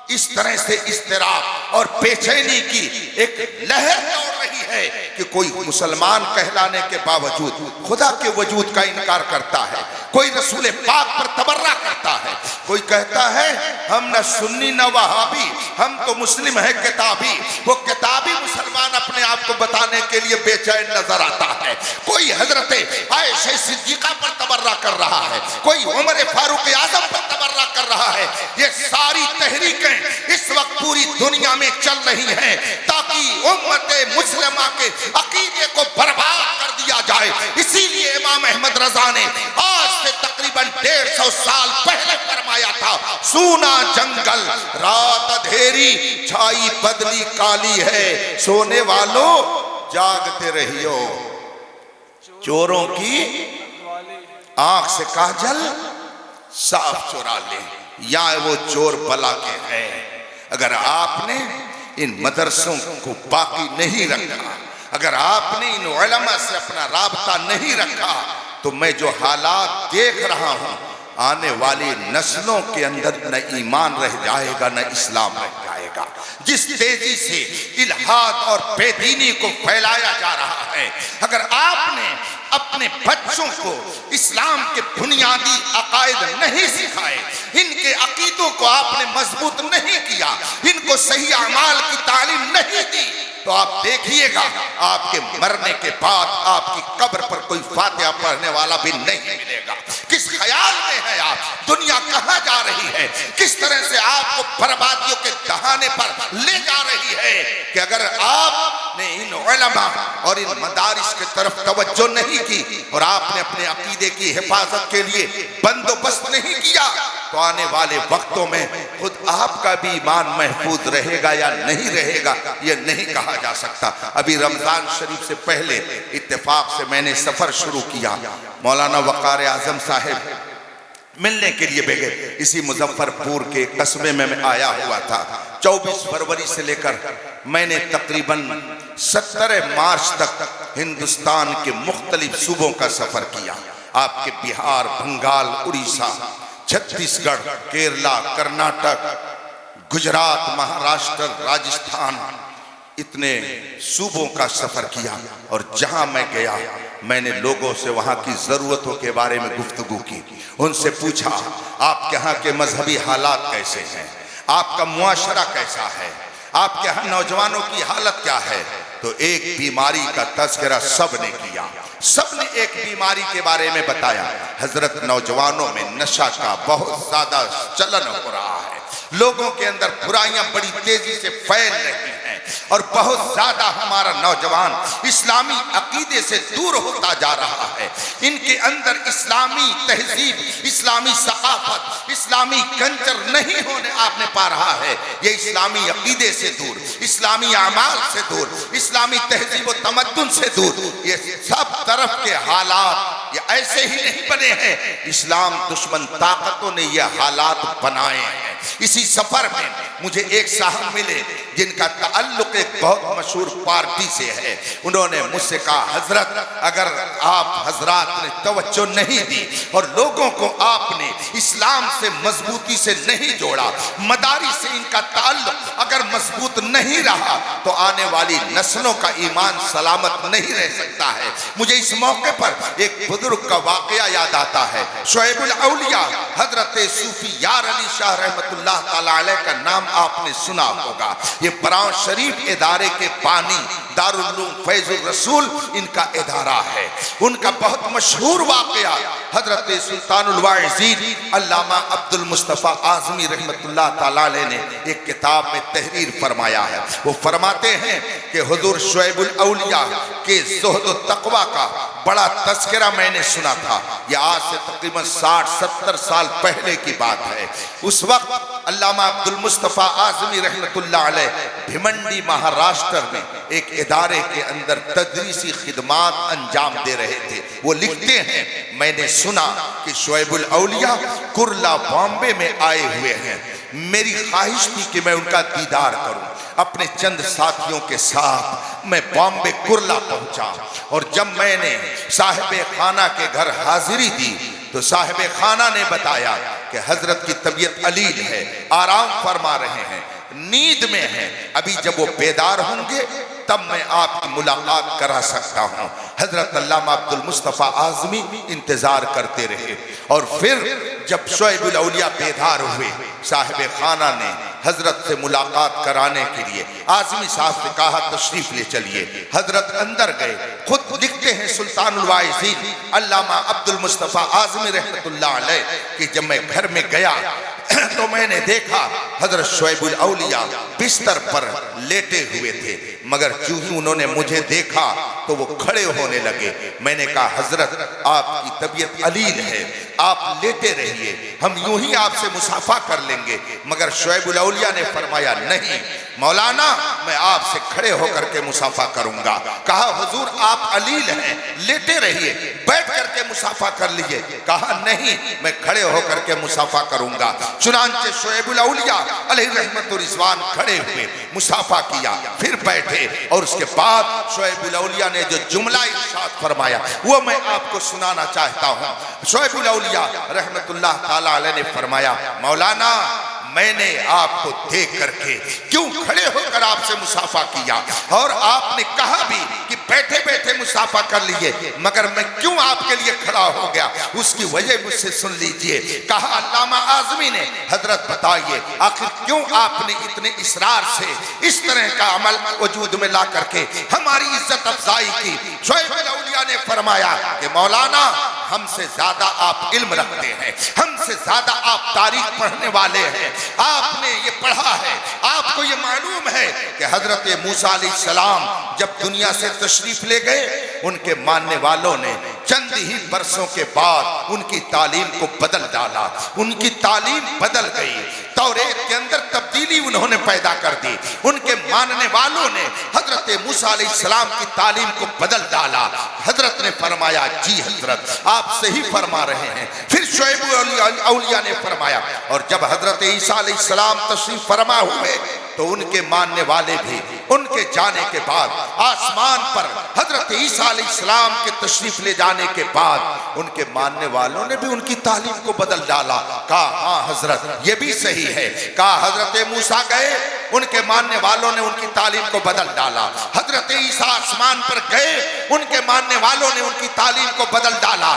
इस तरह से इस्तिराब और बेचैनी की एक लहर दौड़ रही है कि कोई मुसलमान कहलाने के बावजूद खुदा के वजूद का इनकार करता है, कोई रसूल पाक पर तबर्रा करता है, कोई कहता है हम न सुन्नी न वहाबी, हम तो मुस्लिम है किताबी। वो किताबी मुसलमान अपने आप को बताने के लिए बेचैन नजर आता है। कोई हजरत आयशा सिद्दीका पर तबर्रा कर रहा है, कोई उमर फारूक आजम पर तबर्रा कर रहा है। ये सारी तहरीकें इस वक्त पूरी दुनिया में चल रही हैं ताकि उम्मत मुस्लिमा के अकीदे को बर्बाद कर दिया जाए। इसीलिए इमाम अहमद रजा ने आज से तकरीबन 150 साल पहले फरमाया था, सूना जंगल रात अंधेरी छाई बदली काली है, सोने वालों जागते रहियो, चोरों की आंख से काजल साफ चुरा ले, या वो चोर बला के है। अगर आपने इन मदरसों को बाकी नहीं रखा, अगर आपने इन उलमा से अपना राबता नहीं रखा, तो मैं जो हालात देख रहा हूं, आने वाली नस्लों के अंदर न ईमान रह जाएगा न इस्लाम रह जाएगा। जिस तेजी से इल्हाद और बेदीनी को फैलाया जा रहा है, अगर आपने अपने बच्चों को इस्लाम के बुनियादी अकायद नहीं सिखाए, इनके अकीदों को आपने मजबूत नहीं किया, इनको सही अमाल की तालीम नहीं दी, तो आप देखिएगा आपके मरने के बाद आपकी कब्र पर कोई फातिहा पढ़ने वाला भी नहीं मिलेगा। किस ख्याल में है आप? दुनिया कहां जा रही है? किस तरह से आपको बर्बादियों के दहाने पर ले जा रही है कि अगर आपने इन उलमा और इन मदारिस की तरफ तवज्जो नहीं की और आपने अपने अकीदे की हिफाजत के लिए बंदोबस्त नहीं किया, तो आने वाले वक्तों में खुद आपका भी ईमान महफूज रहेगा या नहीं रहेगा, यह नहीं कहा जा सकता। अभी रमजान शरीफ से पहले इत्तेफाक से मैंने सफर शुरू किया, मौलाना वक़ार आजम साहब मिलने के लिए भेजे। इसी मुजफ्फरपुर के कस्बे में मैं आया हुआ था। 24 फरवरी से लेकर मैंने तकरीबन 17 मार्च तक हिंदुस्तान के मुख्तलिफ सूबों का सफर किया। आपके बिहार, बंगाल, उड़ीसा, छत्तीसगढ़, केरला, कर्नाटक, गुजरात, महाराष्ट्र, राजस्थान, इतने सूबों का सफर किया। और जहां मैं गया मैंने लोगों से वहां की जरूरतों के बारे में गुफ्तगू की। उनसे पूछा आपके यहाँ के मजहबी हालात कैसे हैं, आपका मुआशरा कैसा है, आपके यहाँ नौजवानों की हालत क्या है। तो एक बीमारी का तज़किरा सबने किया, सबने एक बीमारी के बारे में बताया। हजरत नौजवानों में नशा का बहुत ज्यादा चलन हो रहा है, लोगों के अंदर बुराइयां बड़ी तेजी से फैल रही हैं और बहुत ज्यादा हमारा नौजवान इस्लामी अकीदे से दूर होता जा रहा है। इनके अंदर इस्लामी तहजीब, इस्लामी सकाफत, इस्लामी कल्चर नहीं होने आपने पा रहा है। ये इस्लामी अकीदे से दूर, इस्लामी अमाल से दूर, इस्लामी तहजीब व तमद्दुन से दूर, ये सब तरफ के हालात ये ऐसे ही नहीं बने हैं, इस्लाम दुश्मन ताकतों ने ये हालात बनाए हैं। इसी सफर में मुझे एक साहब मिले जिनका ताल्लुक एक बहुत मशहूर पार्टी से है। उन्होंने मुझसे कहा हजरत, अगर आप हजरात ने तवज्जो नहीं दी और लोगों को आपने इस्लाम से मजबूती से नहीं जोड़ा, मदारी से इनका ताल्लुक अगर मजबूत नहीं रहा, तो आने वाली नस्लों का ईमान सलामत नहीं रह सकता है। मुझे इस मौके पर एक बुजुर्ग का वाकया याद आता है। शुएबुल औलिया हजरत सूफी यार अली शाह रहमतुल्लाह ताला अलैह का नाम आपने सुना होगा। ये बराऊं शरीफ इदारे के पानी दारुल उलूम फैजुर रसूल इनका इदारा है। उनका बहुत मशहूर वाकया हजरत सुल्तानुल वाइज़ीन अल्लामा अब्दुल मुस्तफ़ा आज़मी रहमतुल्लाह ताला अलैह ने एक किताब में तहरीर फरमाया है। वो फरमाते हैं कि हुजूर शुएबुल औलिया के ज़ुहद व तक़वा का बड़ा तस्करा मैंने सुना था। यह आज से तकरीबन 60-70 साल पहले की बात है। उस वक्त अल्लामा अब्दुल मुस्तफा आज़मी रहमतुल्लाह अलैह भिवंडी महाराष्ट्र में एक इदारे के अंदर तदरीसी खिदमात अंजाम दे रहे थे। वो लिखते हैं, मैंने सुना कि शोएबुल औलिया कुर्ला बॉम्बे में आए हुए हैं। मेरी ख्वाहिश थी कि मैं उनका दीदार करूं। अपने चंद साथियों के साथ मैं बॉम्बे कुर्ला पहुंचा और जब मैंने साहिब खाना के घर हाजिरी दी तो साहिब खाना ने बताया कि हजरत की तबीयत अलील है, आराम फरमा रहे हैं, नींद में हैं। अभी जब वो बेदार होंगे तब मैं आपकी मुलाकात करा सकता हूं। हजरत अल्लामा अब्दुल मुस्तफा आज़मी इंतजार करते रहे और फिर जब शोएबुल औलिया बेदार हुए, साहिब खाना ने हजरत से मुलाकात कराने के लिए आज़मी साहब से कहा तशरीफ ले चलिए। हजरत अंदर गए। खुद लिखते हैं सुल्तानुल वाइज़ीन अल्लामा अब्दुल मुस्तफा आज़मी रहमतुल्लाह अलैह कि जब मैं घर में गया तो मैंने देखा हजरत शोएबुल औलिया बिस्तर पर लेटे हुए थे, मगर जो ही उन्होंने मुझे देखा तो वो खड़े होने लगे। मैंने कहा हजरत आपकी तबीयत अलील है, आप लेटे रहिए, हम यूं ही आपसे मुसाफा कर लेंगे। मगर शोएबुल औलिया ने फरमाया नहीं मौलाना, मैं आपसे खड़े होकर के मुसाफा करूंगा। कहा हुजूर आप अलील हैं, लेटे रहिए, बैठ करके मुसाफा कर लीजिए। कहा नहीं, मैं खड़े होकर के मुसाफा करूंगा। चुनांचे शोएबुल औलिया अलैहि रहमतुर रिज़वान खड़े हुए, मुसाफा किया, फिर बैठे और उसके बाद शोएबुल औलिया ने जो जुमला इरशाद फरमाया वो मैं आपको सुनाना चाहता हूँ। शोएबुल औलिया रहमतुल्लाह ताला अलैह ने फरमाया, मौलाना मैंने आपको देख करके क्यों खड़े होकर आपसे मुसाफा किया और आपने कहा भी कि बैठे बैठे मुसाफा कर लीजिए, मगर मैं क्यों आपके लिए खड़ा हो गया उसकी वजह मुझसे सुन लीजिए। कहा अल्लामा आज़मी ने, हजरत बताइए आखिर क्यों आपने इतने इसरार से इस तरह का अमल वजूद में ला करके हमारी इज्जत अफजाई की। शोएबुल औलिया ने फरमाया कि मौलाना हमसे ज्यादा आप इल्म रखते हैं, हमसे ज्यादा आप तारीख पढ़ने वाले हैं, आपने ये पढ़ा है, आपको ये मालूम है कि हजरत मूसा अलैहिस्सलाम जब दुनिया से तशरीफ ले गए उनके मानने वालों ने चंद ही बरसों के बाद उनकी तालीम को बदल डाला, उनकी तालीम बदल गई, तौरेत के अंदर तब्दीली उन्होंने पैदा कर दी। उनके मानने वालों ने हजरत मूसा अलैहिस्सलाम की तालीम को बदल डाला। हजरत ने फरमाया जी हजरत आप सही फरमा रहे हैं। फिर शोएबुल औलिया ने फरमाया, और जब हजरत ईसा अलैहिस्सलाम तशरीफ फरमा हुए तो उनके मानने वाले भी उनके जाने के बाद आसमान पर हजरत ईसा अलैहिस्सलाम के तशरीफ ले जाने के बाद उनके मानने वालों ने भी उनकी तालीम को बदल डाला। कहा हाँ हजरत ये भी सही है। कहा हजरत मूसा गए, उनके मानने वालों ने उनकी तालीम को बदल डाला। हजरत ईसा आसमान पर गए, उनके मानने वालों ने उनकी तालीम को बदल डाला।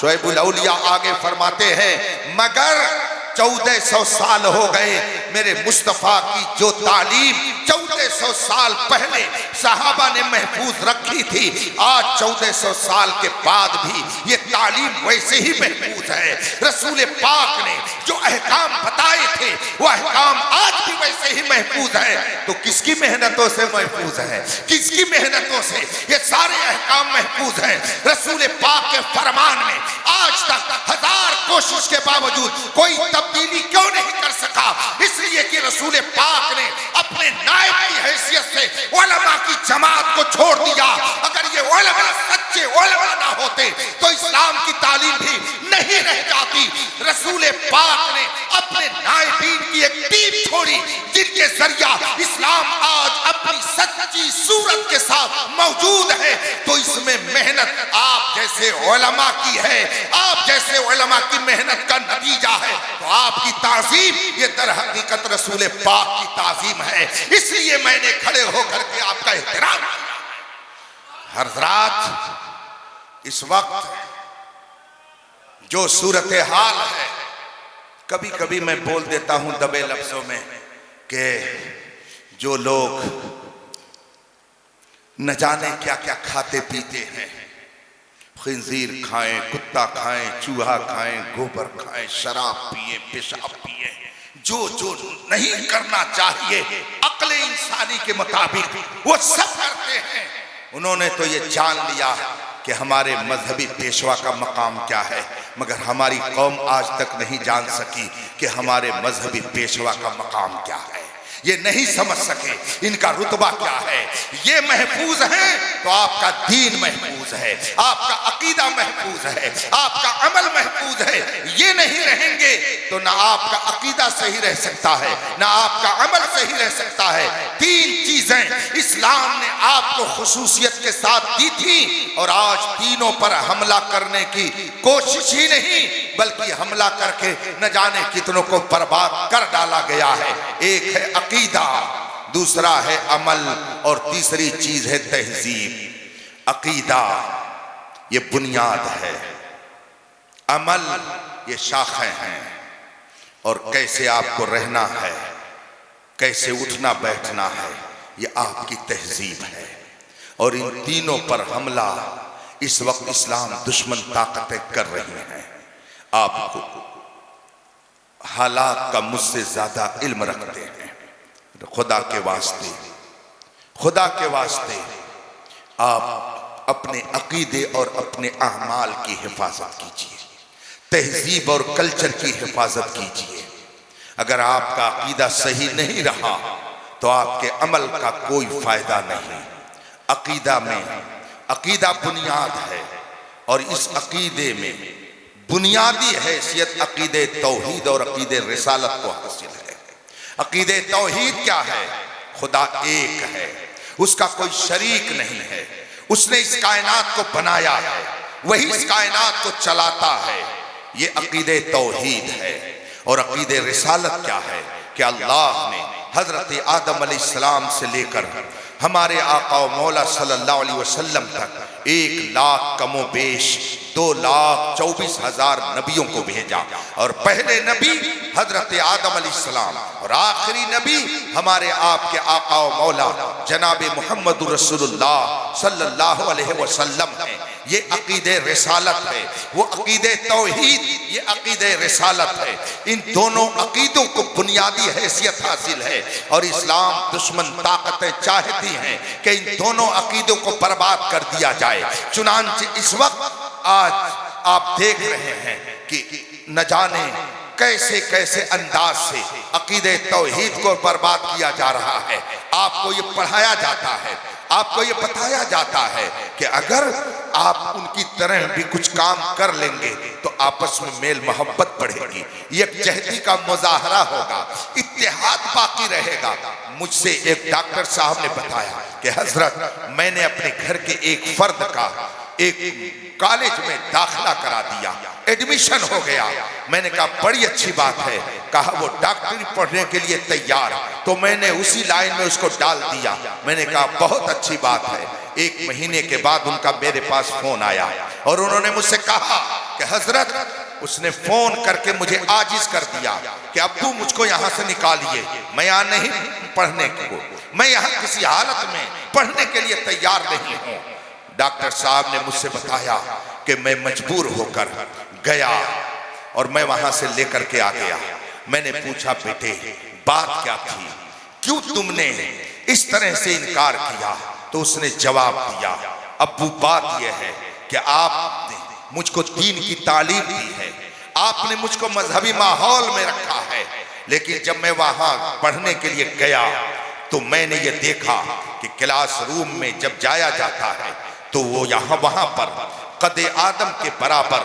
शोएबुल औलिया आगे फरमाते हैं, मगर 1400 साल हो गए मेरे मुस्तफ़ा की जो तालीम 1400 साल पहले सहाबा ने महफूज रखी थी, आज 1400 साल के बाद भी ये तालीम वैसे ही महफूज है। रसूल पाक ने जो अहकाम बताए थे वो अहकाम आज भी वैसे ही महफूज है। तो किसकी मेहनतों से महफूज है, किसकी मेहनतों से ये सारे अहकाम महफूज हैं? रसूल पाक के फरमान में आज तक 1000 कोशिश के बावजूद कोई तब्दीली क्यों नहीं कर सका? इसलिए कि रसूल पाक ने अपने नायब की हैसियत से उलमा की जमात को छोड़ दिया। अगर ये उलमा सच्चे उलमा ना होते तो इस्लाम की तालीम भी नहीं रह जाती। रसूल पाक ने अपने नायबीन की एक टीम छोड़ी जिनके जरिया इस्लाम आज अपनी सच्ची सूरत के साथ मौजूद है। तो इसमें मेहनत आप जैसे उलमा की है, आप जैसे उलमा की मेहनत का नतीजा है। तो आपकी ताज़ीम ये दर हकीकत रसूल पाक की ताज़ीम है। इसलिए मैंने खड़े होकर के आपका एहतराम किया। हज़रात इस वक्त जो सूरत हाल है, कभी कभी मैं बोल देता हूं दबे लफ्जों में कि जो लोग न जाने क्या क्या खाते पीते हैं, खिंजीर खाएं, कुत्ता खाएं, चूहा खाएं, गोबर खाएं, शराब पिए, पेशाब पिए, जो जो नहीं करना चाहिए अक्ल इंसानी के मुताबिक वो सब करते हैं। उन्होंने तो ये जान लिया कि हमारे मजहबी पेशवा का मकाम क्या है, मगर हमारी कौम आज तक नहीं जान सकी कि हमारे मजहबी पेशवा का मकाम क्या है। ये नहीं समझ सके इनका रुतबा क्या है। ये महफूज है तो आपका दीन महफूज है, आपका अकीदा महफूज है, आपका अमल महफूज है। ये नहीं रहेंगे तो ना आपका अकीदा सही रह सकता है, ना आपका अमल सही रह सकता है। तीन चीजें इस्लाम ने आपको खुसूसियत के साथ दी थी और आज तीनों पर हमला करने की कोशिश ही नहीं बल्कि हमला करके न जाने कितनों को बर्बाद कर डाला गया है। एक है अकीदा, दूसरा है अमल और तीसरी चीज है तहजीब। अकीदा ये बुनियाद है, अमल ये शाखें हैं और कैसे आपको रहना है, कैसे उठना बैठना है, ये आपकी तहजीब है। और इन तीनों पर हमला इस वक्त इस्लाम दुश्मन ताकतें कर रही हैं। आपको हालात का मुझसे ज्यादा इल्म रखते हैं। खुदा के वास्ते, खुदा के वास्ते आप अपने अकीदे और अपने अहमाल की हिफाजत कीजिए, तहजीब और कल्चर की हिफाजत कीजिए। अगर आपका अकीदा सही नहीं रहा तो आपके अमल का कोई फायदा नहीं। अकीदा में, अकीदा बुनियाद है और इस अकीदे में बुनियादी हैसियत अकीदे तौहीद और अकीदे रिसालत को हासिल है। अकीदे तौहीद क्या है? खुदा एक है, उसका कोई शरीक नहीं है, उसने इस कायनात को बनाया है, वही इस कायनात को चलाता है। ये अकीदे तौहीद है। और अकीदे रिसालत क्या है? कि अल्लाह ने हजरत आदम अलैहिस्सलाम से लेकर हमारे आका मौला सल्लल्लाहु अलैहि वसल्लम तक 1 लाख कमो बेश 2,24,000 नबियों को भेजा। और पहले नबी हजरत आदम अलैहिस्सलाम और आखिरी नबी हमारे आपके आका मौला जनाब मुहम्मद रसूलुल्लाह सल्लल्लाहु अलैहि वसल्लम है। ये अकीदे रिसालत है, वो अकीदे तौहीद, ये अकीदे रिसालत है। इन दोनों अकीदों को बुनियादी हैसियत हासिल है और इस्लाम दुश्मन ताकतें चाहती हैं कि इन दोनों अकीदों को बर्बाद कर दिया जाए। चुनांचे इस वक्त आज आप देख रहे हैं कि न जाने कैसे कैसे अंदाज से अकीदे तौहीद को बर्बाद किया जा रहा है। आपको ये पढ़ाया जाता है, आपको ये बताया जाता है कि अगर आप उनकी तरह भी कुछ काम कर लेंगे तो आपस में मेल मोहब्बत बढ़ेगी, यकजहती का मुजाहरा होगा, इत्तेहाद बाकी रहेगा। मुझसे एक डॉक्टर साहब ने बताया कि हजरत मैंने अपने घर के एक फर्द का एक कॉलेज में दाखिला करा दिया, एडमिशन हो गया। मैंने कहा बड़ी अच्छी बात है। कहा वो डॉक्टरी पढ़ने के लिए तैयार, तो मैंने उसी लाइन में उसको डाल दिया। मैंने कहा बहुत अच्छी बात है। 1 महीने के बाद उनका मेरे पास फोन आया और उन्होंने मुझसे कहा कि हजरत उसने फोन करके मुझे आजिज कर दिया कि अब्बू मुझको यहाँ से निकालिए, मैं यहाँ नहीं पढ़ने को, मैं यहाँ किसी हालत में पढ़ने के लिए तैयार नहीं हूँ। डॉक्टर साहब ने मुझसे बताया कि मैं मजबूर होकर गया और मैं वहां से लेकर के आ गया। मैंने पूछा बेटे बात क्या थी, क्यों तुमने इस तरह से इनकार किया? तो उसने जवाब दिया अब्बू बात यह है कि आपने मुझको दीन की तालीम दी है, आपने मुझको मजहबी माहौल में रखा है, लेकिन जब मैं वहां पढ़ने के लिए गया तो मैंने ये देखा कि क्लासरूम में जब जाया जाता है तो वो यहाँ वहां पर कदे आदम के बराबर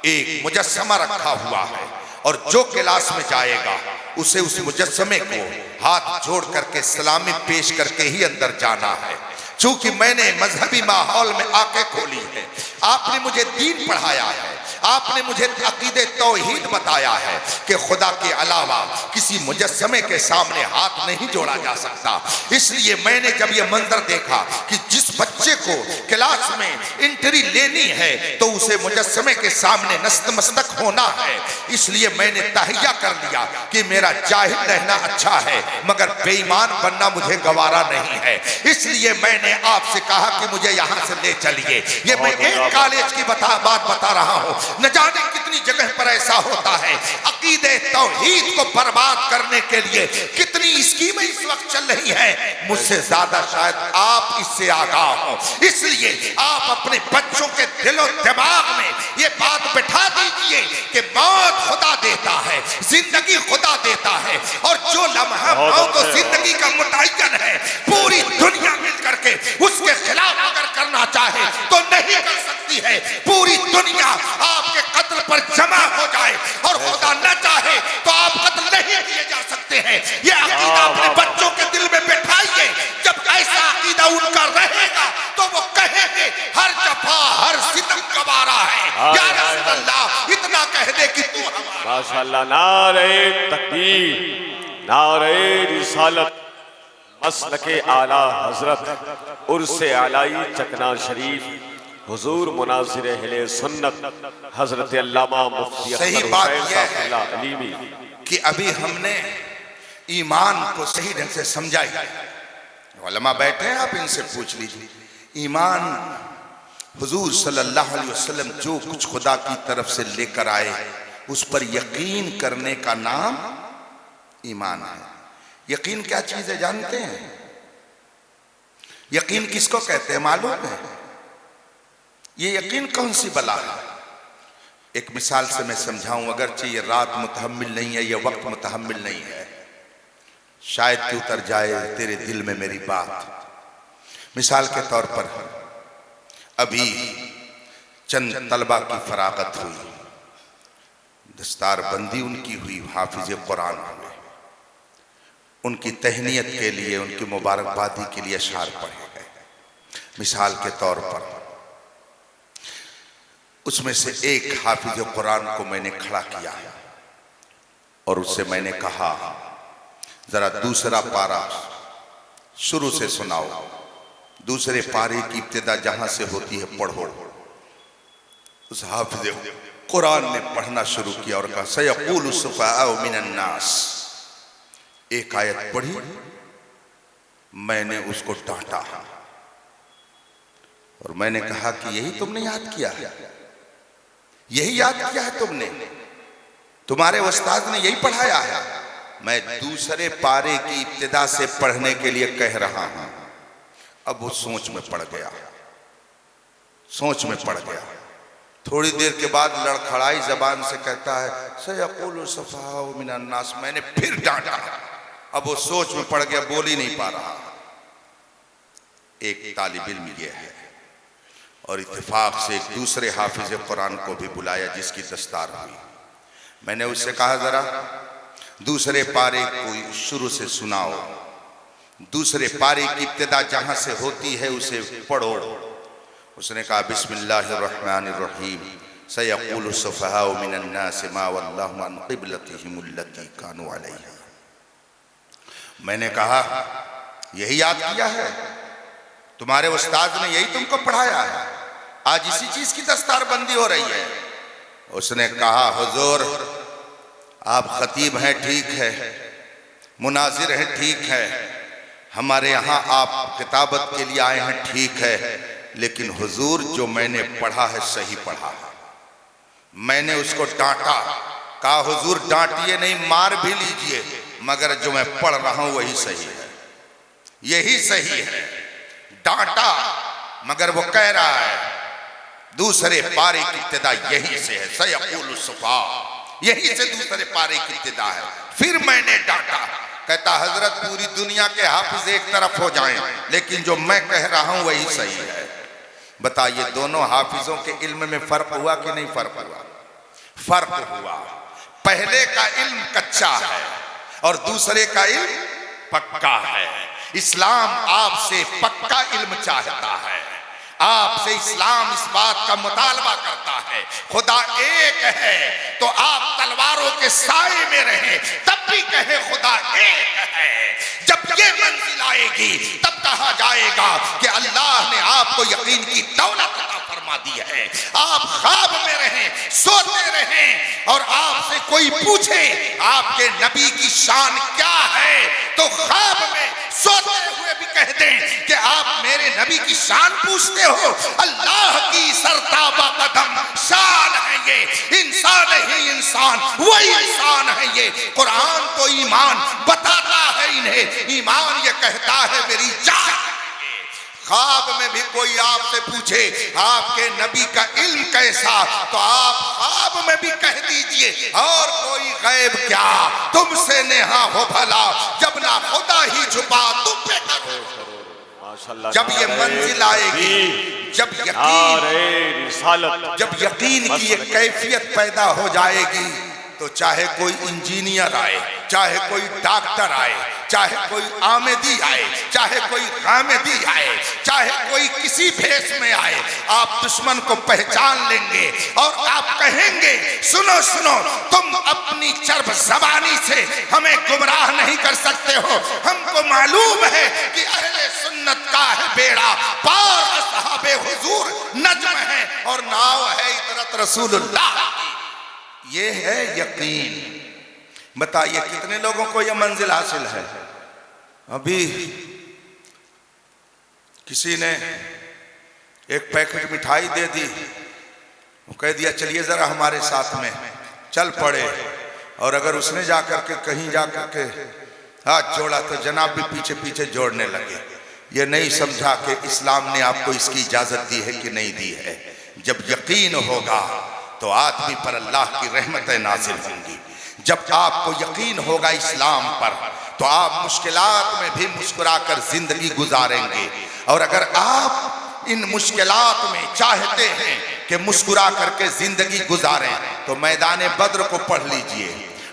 एक मुजस्समा रखा हुआ है और जो क्लास में जाएगा उसे उस मुजस्समे को हाथ जोड़ करके सलामी पेश करके ही अंदर जाना है। चूंकि मैंने मजहबी माहौल में आंखें खोली है, आपने मुझे दीन पढ़ाया है, आपने मुझे अकीदे तौहीद बताया है कि खुदा के अलावा किसी मुजस्समे के सामने हाथ नहीं जोड़ा जा सकता। इसलिए मैंने जब ये मंजर देखा कि जिस बच्चे को क्लास में एंट्री लेनी है तो उसे मुजस्समे के सामने नतमस्तक होना है, इसलिए मैंने तहैया कर लिया कि मेरा जाहिल रहना अच्छा है मगर बेईमान बनना मुझे गवारा नहीं है। इसलिए मैंने आपसे कहा कि मुझे यहाँ से ले चलिए। ये मैं एक कॉलेज की बात बता रहा हूँ, न जाने कितनी जगह पर ऐसा होता है। अकीदे तौहीद को बर्बाद करने के लिए कितनी जितनी स्कीमें इस वक्त चल रही हैं, मुझसे ज्यादा शायद आप इससे आगाह हो। इसलिए आप अपने बच्चों के दिलो दिमाग में ये बात बिठा दीजिए कि मौत खुदा देता है, जिंदगी खुदा देता है, और जो लम्हा मौत और जिंदगी का मुतय्यन है, पूरी दुनिया मिल करके उसके खिलाफ अगर करना चाहे तो नहीं कर सकती है। पूरी दुनिया आपके कत्ल पर जमा हो जाए और खुदा न चाहे तो आप कत्ल नहीं किए जा सकते हैं। ये अकीदा अपने बच्चों के दिल में बिठाइए। जब ऐसा अकीदा उनका रहेगा तो वो कहेंगे हर जफा हर सितम गवारा है। या रसूल अल्लाह, इतना कह दे कि तू हमारा। माशाअल्लाह, नारे तकबीर, नारे रिसालत, मसलके आला हजरत उर्से आलाई चकना शरीफ, हुजूर मुनाजिर अहले सुन्नत हजरत अल्लामा मुफ्ती सही बात यह है अलीमी कि अभी हमने ईमान को सही ढंग से समझाई। उलमा बैठे हैं, आप इनसे पूछ लीजिए। ईमान हुजूर सल्लल्लाहु अलैहि वसल्लम जो कुछ खुदा की तरफ से लेकर आए उस पर यकीन करने का नाम ईमान है। यकीन क्या चीज है जानते हैं? यकीन किसको कहते हैं मालूम है? ये यकीन कौन सी बला है? एक मिसाल से मैं समझाऊं, अगरचे ये रात मुतहम्मिल नहीं है, ये वक्त मुतहम्मिल नहीं है, शायद कि उतर जाए तेरे दिल में मेरी बात। मिसाल के तौर पर अभी चंद तलबा की फरागत हुई, दस्तार बंदी उनकी हुई, हाफिज कुरान हुए, उनकी तहनीयत के लिए, उनकी मुबारकबादी के लिए अशआर पढ़े गए। मिसाल के तौर पर उसमें से एक हाफिज कुरान को मैंने खड़ा किया और उससे मैंने कहा जरा दूसरा पारा शुरू से सुनाओ, दूसरे पारे की इब्तिदा जहां से होती है पढ़ो। उस हाफिज कुरान ने पढ़ना शुरू किया और कहा सयक़ूलु सुफ़हाउ मिनन नास। एक आयत पढ़ी, मैंने उसको डांटा और मैंने कहा कि यही तुमने याद किया है, यही याद किया है तुमने, तुम्हारे उस्ताद ने यही पढ़ाया है। मैं दूसरे पारे की इब्तिदा से पढ़ने के लिए कह रहा हूं। अब वो सोच में पड़ गया, सोच में पड़ गया। थोड़ी देर के बाद लड़खड़ाई जबान से कहता है सयक़ूलु सुफ़हाउ मिनन नास। मैंने फिर डांटा, अब वो सोच में पड़ गया, बोल ही नहीं पा रहा। एक तालिब इल्म ये है और इत्तेफाक से एक दूसरे हाफिज कुरान को भी बुलाया जिसकी दस्तार हुई। मैंने उससे कहा जरा दूसरे पारे को शुरू से सुनाओ, दूसरे पारे की इब्तिदा जहां से होती है उसे पढ़ो। उसने कहा बिस्मिल्लाहिर्रहमानिर्रहीम सयक़ूलु सुफ़हाउ मिनन नास मा वल्लाहु अन क़िबलतिहिम अल्लती कानू अलैहा। मैंने कहा यही याद किया है, तुम्हारे उस्ताद ने यही तुमको पढ़ाया है, आज इसी चीज की दस्तार बंदी हो रही है। उसने कहा हुजूर आप खतीब हैं ठीक है, मुनाजिर हैं ठीक है, हमारे यहाँ आप किताबत के लिए आए हैं ठीक है, लेकिन हुजूर जो मैंने पढ़ा है सही पढ़ा है। मैंने उसको डांटा, कहा हुजूर डांटिए नहीं, मार भी लीजिए, मगर जो मैं पढ़ रहा हूं वही सही है, यही सही है। डांटा मगर वो कह रहा है दूसरे पारे की इब्तिदा यही से है, सयक़ूलु सुफ़हाउ, यही से दूसरे पारे की इब्तिदा है। फिर मैंने डांटा, कहता हजरत पूरी दुनिया के हाफिज एक तरफ हो जाएं, लेकिन जो मैं कह रहा हूं वही सही है। बताइए दोनों हाफिजों के इल्म में फर्क हुआ कि नहीं फर्क हुआ? फर्क हुआ। पहले का इल्म कच्चा है और दूसरे का इल्म पक्का है। इस्लाम आपसे पक्का इल्म चाहता है, आपसे इस्लाम इस बात का मुतालबा करता है खुदा एक है, तो आप तलवारों के साए में रहें तब भी कहे खुदा एक है। जब ये मंजिल आएगी तब कहा जाएगा कि अल्लाह ने आपको यकीन की दौलत अता फरमा दी है। आप ख्वाब में रहें, सोते रहें और आपसे कोई पूछे आपके नबी की शान क्या है, तो ख्वाब में सोते हुए भी कह दें कि आप मेरे नबी की शान पूछते हो। अल्लाह की सरताबा कदम शान है ये, इंसान ही इंसान, वही इंसान है ये। कुरान तो ईमान बताता है यकीन है, ईमान ये कहता है मेरी जान। ख्वाब में भी कोई आपसे पूछे आपके नबी का इल्म कैसा, तो आप ख्वाब में भी कह दीजिए और कोई गैब क्या, तुमसे नेहा हो भला, जब ना खुदा ही छुपा तुम पे करो। माशाल्लाह। जब ये मंजिल आएगी, जब यकीन की ये कैफियत पैदा हो जाएगी, तो चाहे कोई इंजीनियर आए, चाहे कोई डॉक्टर आए, चाहे कोई आमेदी आए, चाहे कोई गामेदी आए, चाहे कोई किसी भेष में आए, आप दुश्मन को पहचान लेंगे और आप कहेंगे सुनो सुनो, तुम अपनी चर्ब ज़बानी से हमें गुमराह नहीं कर सकते हो। हमको मालूम है कि अहले सुन्नत का है बेड़ा पार, असहाबे हुजूर नज्म है और नाव है इतरत रसूलुल्लाह। ये है यकीन। बताइए कितने लोगों को यह मंजिल हासिल है। अभी किसी ने एक पैकेट मिठाई दे दी, वो कह दिया चलिए जरा हमारे साथ में, चल पड़े, और अगर उसने जाकर के कहीं जाकर के हाथ जोड़ा तो जनाब भी पीछे पीछे जोड़ने लगे। ये नहीं समझा कि इस्लाम ने आपको इसकी इजाजत दी है कि नहीं दी है। जब यकीन होगा तो आदमी पर अल्लाह की रहमतें नाजिल होंगी। जब आपको यकीन होगा इस्लाम पर, तो आप मुश्किलात में भी मुस्कुराकर जिंदगी गुजारेंगे। और अगर आप इन मुश्किलात में चाहते हैं कि मुस्कुरा करके जिंदगी गुजारें, तो मैदान बद्र को पढ़ लीजिए,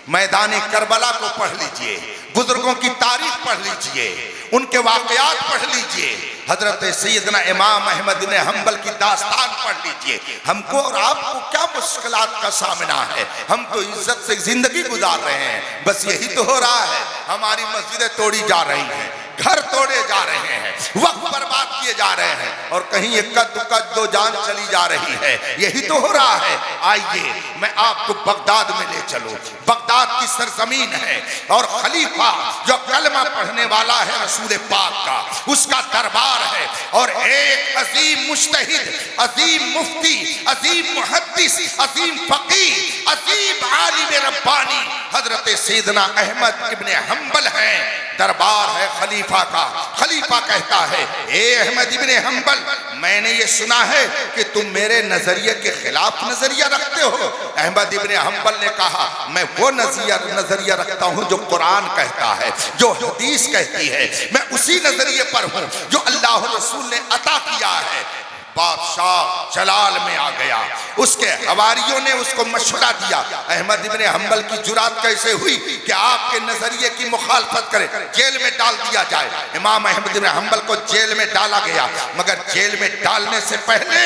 मैदान करबला को पढ़ लीजिए, बुजुर्गों की तारीख पढ़ लीजिए, उनके वाकयात पढ़ लीजिए, हजरत सैयदना इमाम अहमद इब्न हंबल की दास्तान पढ़ लीजिए। हमको और आपको क्या मुश्किलात का सामना है, हम तो इज्जत से जिंदगी गुजार रहे हैं। बस यही तो हो रहा है, हमारी मस्जिदें तोड़ी जा रही हैं, घर तोड़े जा रहे हैं, वक्त बर्बाद किए जा रहे हैं, और कहीं एक कद दो जान चली जा रही है। यही तो हो रहा है। आइए मैं आपको बगदाद में ले चलूं। बगदाद की सरजमीन है और खलीफा जो कलमा पढ़ने वाला है रसूल पाक का, उसका दरबार है, और एक अजीम मुज्तहिद, अजीम मुफ्ती, अजीम मुहद्दिस, अजीम फकीह, अजीम आलिम रब्बानी हजरत सैयदना अहमद इब्न हंबल हैं। दरबार है खलीफा का। खलीफा कहता है, ए अहमद इब्न हंबल, मैंने ये सुना है कि तुम मेरे नजरिए के खिलाफ नजरिया रखते हो। अहमद इब्न हंबल ने कहा, मैं वो नजरिया रखता हूँ जो कुरान कहता है, जो हदीस कहती है, मैं उसी नजरिए पर हूँ जो अल्लाह रसूल ने अता किया है। बादशाह जलाल में आ गया, उसके हवारियों ने उसको मशवरा दिया। अहमद इब्न हंबल की जुरात कैसे हुई कि आपके नजरिए की मुखालफत करे, जेल में डाल दिया जाए। इमाम अहमद इब्न हंबल को जेल में डाला गया, मगर जेल में डालने से पहले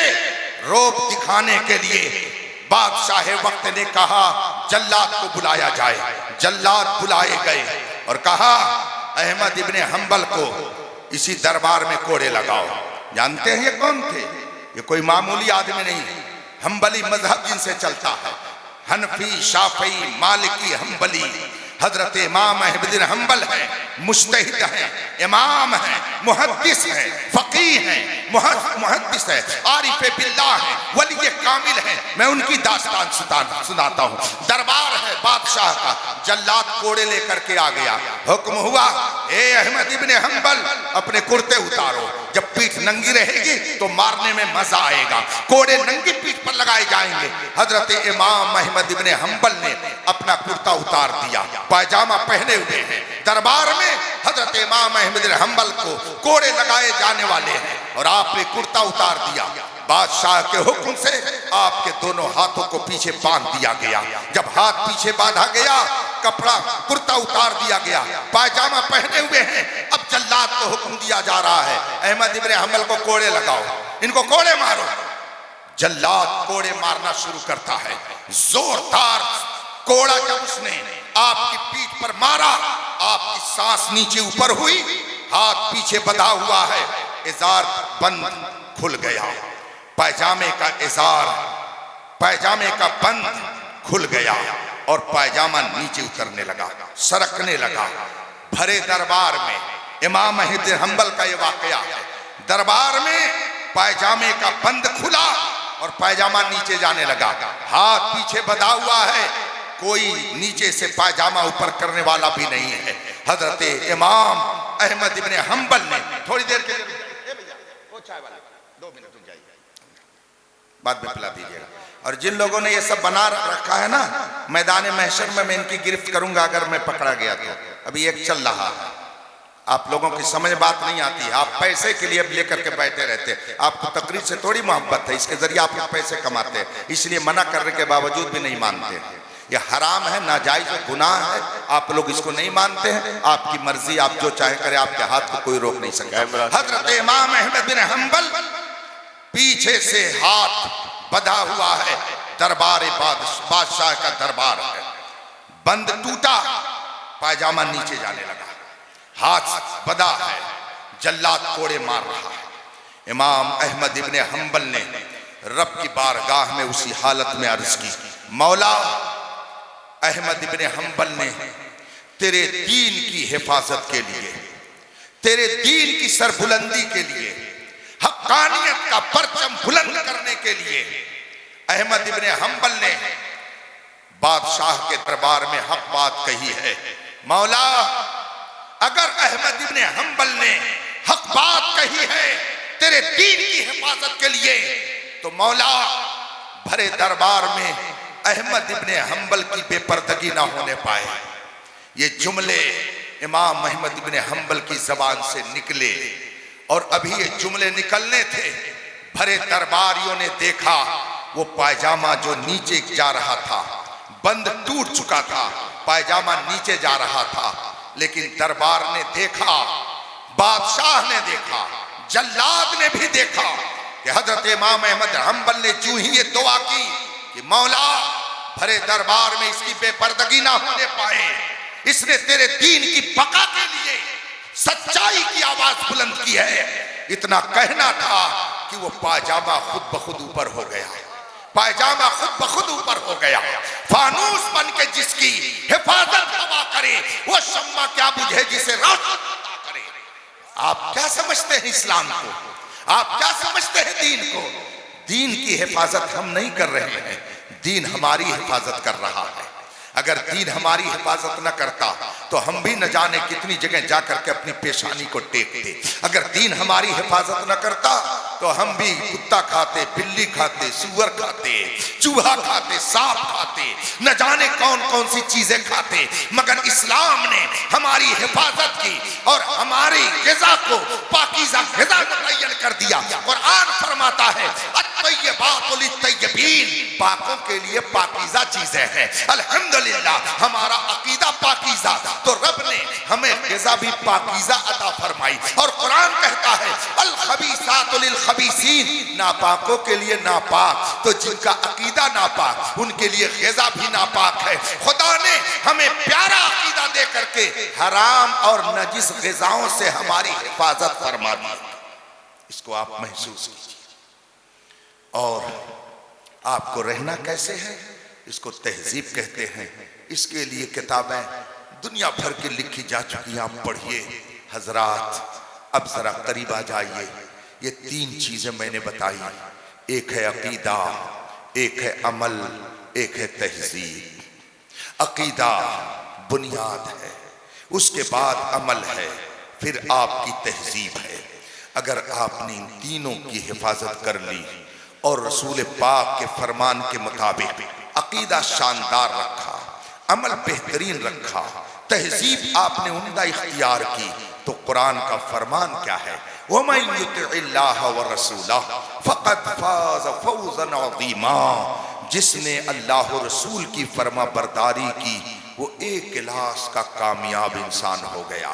रोब दिखाने के लिए बादशाह वक्त ने कहा जल्लाद को बुलाया जाए। जल्लाद बुलाए गए और कहा अहमद इब्न हंबल को इसी दरबार में कोड़े लगाओ। जानते हैं ये कौन थे? ये कोई मामूली आदमी नहीं, हंबली मजहब जिनसे चलता है, हनफी, शाफी, मालिकी, हंबली। हजरत इमाम अहमद बिन हंबल हैं, मुज्तहिद हैं, इमाम हैं, मुहद्दिस हैं, फकीह हैं, मुहद्दिस हैं, आरिफ बिल्लाह हैं, वली कामिल हैं। मैं उनकी दास्तान सुनाता हूँ। दरबार है बादशाह का, जल्लाद कोड़े लेकर के आ गया। हुक्म हुआ, ए अहमद इब्न हंबल, अपने कुर्ते उतारो। जब पीठ नंगी रहेगी तो मारने में मजा आएगा। कोड़े नंगी पीठ पर लगाए जाएंगे। हजरत इमाम अहमद इब्न हंबल ने अपना कुर्ता उतार दिया, पायजामा पहने हुए हैं। दरबार में हजरत इमाम अहमद इब्न हंबल को कोड़े लगाए जाने वाले हैं और आपने कुर्ता उतार दिया। बादशाह के हुक्म से आपके दोनों हाथों को पीछे बांध दिया गया। जब हाथ पीछे बांधा गया, कपड़ा कुर्ता उतार दिया गया, पायजामा पहने हुए हैं। अब जल्लाद को हुक्म दिया जा रहा है, अहमद इब्न हंबल को कोड़े लगाओ, इनको कोड़े मारो। जल्लाद कोड़े मारना शुरू करता है। जोरदार कोड़ा जब उसने आपकी पीठ पर मारा, आपकी सांस नीचे ऊपर हुई, हाथ पीछे बंधा हुआ है, इजार बंद खुल गया, पायजामे का इजार, पायजामे का बंद खुल गया और पायजामा नीचे उतरने लगा, सरकने लगा। भरे दरबार में इमाम अहमद हंबल का ये वाकया है। दरबार में पायजामे का बंद खुला और पायजामा नीचे जाने लगा। हाथ पीछे बंधा हुआ है, कोई नीचे से पायजामा ऊपर करने वाला भी नहीं है। हजरत इमाम अहमद इब्ने हम्बल ने थोड़ी देर के लिए भैया वो चाय वाला 2 मिनट रुक जाइए, बाद में पिला दीजिएगा। और जिन लोगों ने ये सब बना रखा है ना, मैदान महशर में मैं इनकी गिरफ्त करूंगा अगर मैं पकड़ा गया तो। अभी एक चल रहा है, आप लोगों की समझ बात नहीं आती है, आप पैसे के लिए अब लेकर के बैठे रहते हैं। आपको तकरीर से थोड़ी मोहब्बत है, इसके जरिए आप लोग पैसे कमाते हैं, इसलिए मना करने के बावजूद भी नहीं मानते। ये हराम है, नाजायज है, गुनाह है, आप लोग इसको नहीं मानते हैं। आपकी मर्जी, आप जो चाहे करें, आपके हाथ को कोई रोक नहीं सकता। हजरत इमाम अहमद बिन हम्बल पीछे से हाथ बंधा हुआ है, दरबार बादशाह का दरबार है, बंद टूटा, पायजामा नीचे जाने लगा, हाथ बंधा है, जल्लाद कोड़े मार रहा है। इमाम अहमद इब्ने हम्बल ने रब की बारगाह में उसी हालत में अर्ज की, मौला अहमद इब्ने हम्बल ने तेरे दीन की हिफाजत के लिए, तेरे दीन की सरबुलंदी के लिए, हक्कानियत का परचम बुलंद करने के लिए अहमद इब्ने हम्बल ने बादशाह के दरबार में हक बात कही है। मौला अगर अहमद इब्ने हम्बल ने हक बात कही है तेरे दीन की हिफाजत के लिए, तो मौला भरे दरबार में अहमद इब्ने हम्बल की बेपर्दगी ना होने पाए। ये जुमले इमाम अहमद इब्ने हम्बल की जबान से निकले और अभी ये जुमले निकलने थे, भरे दरबारियों ने देखा वो पायजामा जो नीचे जा रहा था, बंद टूट चुका था, पायजामा नीचे जा रहा था, लेकिन दरबार ने देखा, बादशाह ने देखा, जल्लाद ने भी देखा कि हजरत इमाम अहमद हम्बल ने जो ही ये दुआ की कि मौला भरे दरबार में इसकी बेपर्दगी ना होने पाए, इसने तेरे दीन की बका के लिए सच्चाई की आवाज बुलंद की है। इतना कहना था कि वो पायजामा खुद ब खुद ऊपर हो गया, पायजामा खुद ब खुद ऊपर हो गया। फानूस बन के जिसकी हिफाजत हवा करे, वो शम्मा क्या बुझे जिसे रोशनी करे। आप क्या समझते हैं इस्लाम को? आप क्या समझते हैं दीन को? दीन की हिफाजत हम नहीं कर रहे हैं, दीन हमारी हिफाजत कर रहा है। अगर दीन हमारी हिफाजत न करता तो हम भी न जाने कितनी जगह जाकर के अपनी पेशानी को टेकते। अगर दीन हमारी हिफाजत न करता तो हम भी कुत्ता खाते, बिल्ली खाते, सुअर खाते, चूहा खाते, सांप खाते, न जाने कौन कौन सी चीजें खाते। मगर इस्लाम ने हमारी हिफाजत की और हमारी ग़िज़ा को पाकीज़ा ग़िज़ा मुतय्यन कर दिया। कुरान फरमाता है अत्तय्यबातु लित्तय्यबीन, पाकों के लिए पाकीज़ा चीजें हैं। अल्हम्दुलिल्लाह हमारा अकीदा पाकीज़ा, तो रब ने हमें ग़िज़ा भी पाकीज़ा अता फरमाई। और कुरान कहता है अल खबीसातु लिल खबीसीन, नापाकों के लिए नापाक, तो जिनका अकीदा नापाक उनके लिए ग़िज़ा भी नापाक है। खुदा ने हमें प्यारा अकीदा दे करके हराम और नजिस ग़िज़ाओं से हमारी हिफाजत फरमा दी। इसको आप महसूस कीजिए। और आपको रहना कैसे है, इसको तहजीब कहते हैं। इसके लिए किताबें दुनिया भर की लिखी जा चुकी, आप पढ़िए। हजरात अब जरा करीब आ जाइए। ये 3 चीजें मैंने बताई, एक है अकीदा, एक है अमल, एक है तहजीब। अकीदा बुनियाद है, उसके बाद अमल है, फिर आपकी तहजीब है। अगर आपने इन तीनों की हिफाजत कर ली और रसूल पाक के फरमान के मुताबिक अकीदा शानदार रखा, अमल बेहतरीन रखा, तहजीब आपने उम्दा इख्तियार की, तो कुरान का फरमान क्या है, वमन युतिइल्लाह व रसूलह फक़द फाज़ फौज़न अज़ीमा, जिसने अल्लाह और रसूल की फरमा बरदारी की वो एक गिलास का कामयाब इंसान हो गया।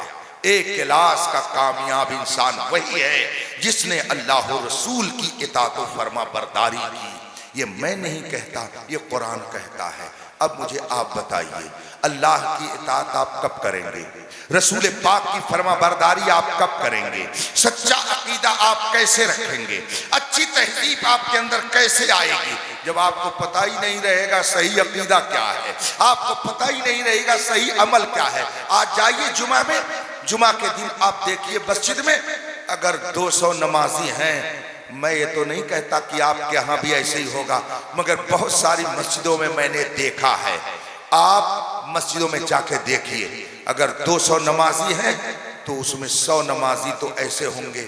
एक गिलास का कामयाब इंसान वही है जिसने अल्लाह और रसूल की इताअत व फरमा बरदारी की। ये मैं नहीं कहता, ये कुरान कहता है। अब मुझे आप बताइए, अल्लाह की इताअत आप कब करेंगे? रसूल पाक की फरमा बरदारी आप कब करेंगे? सच्चा अकीदा आप कैसे रखेंगे? अच्छी तहजीब आपके अंदर कैसे आएगी? जब आपको पता ही नहीं रहेगा सही अकीदा क्या है, आपको पता ही नहीं रहेगा सही अमल क्या है। आज जाइए जुमा में, जुमा के दिन आप देखिए मस्जिद में अगर 200 नमाजी हैं, मैं ये तो नहीं कहता कि आपके यहाँ भी ऐसे ही होगा, मगर बहुत सारी मस्जिदों में मैंने देखा है आप मस्जिदों में जाके देखिए, अगर 200 नमाजी हैं तो उसमें 100 नमाजी तो ऐसे होंगे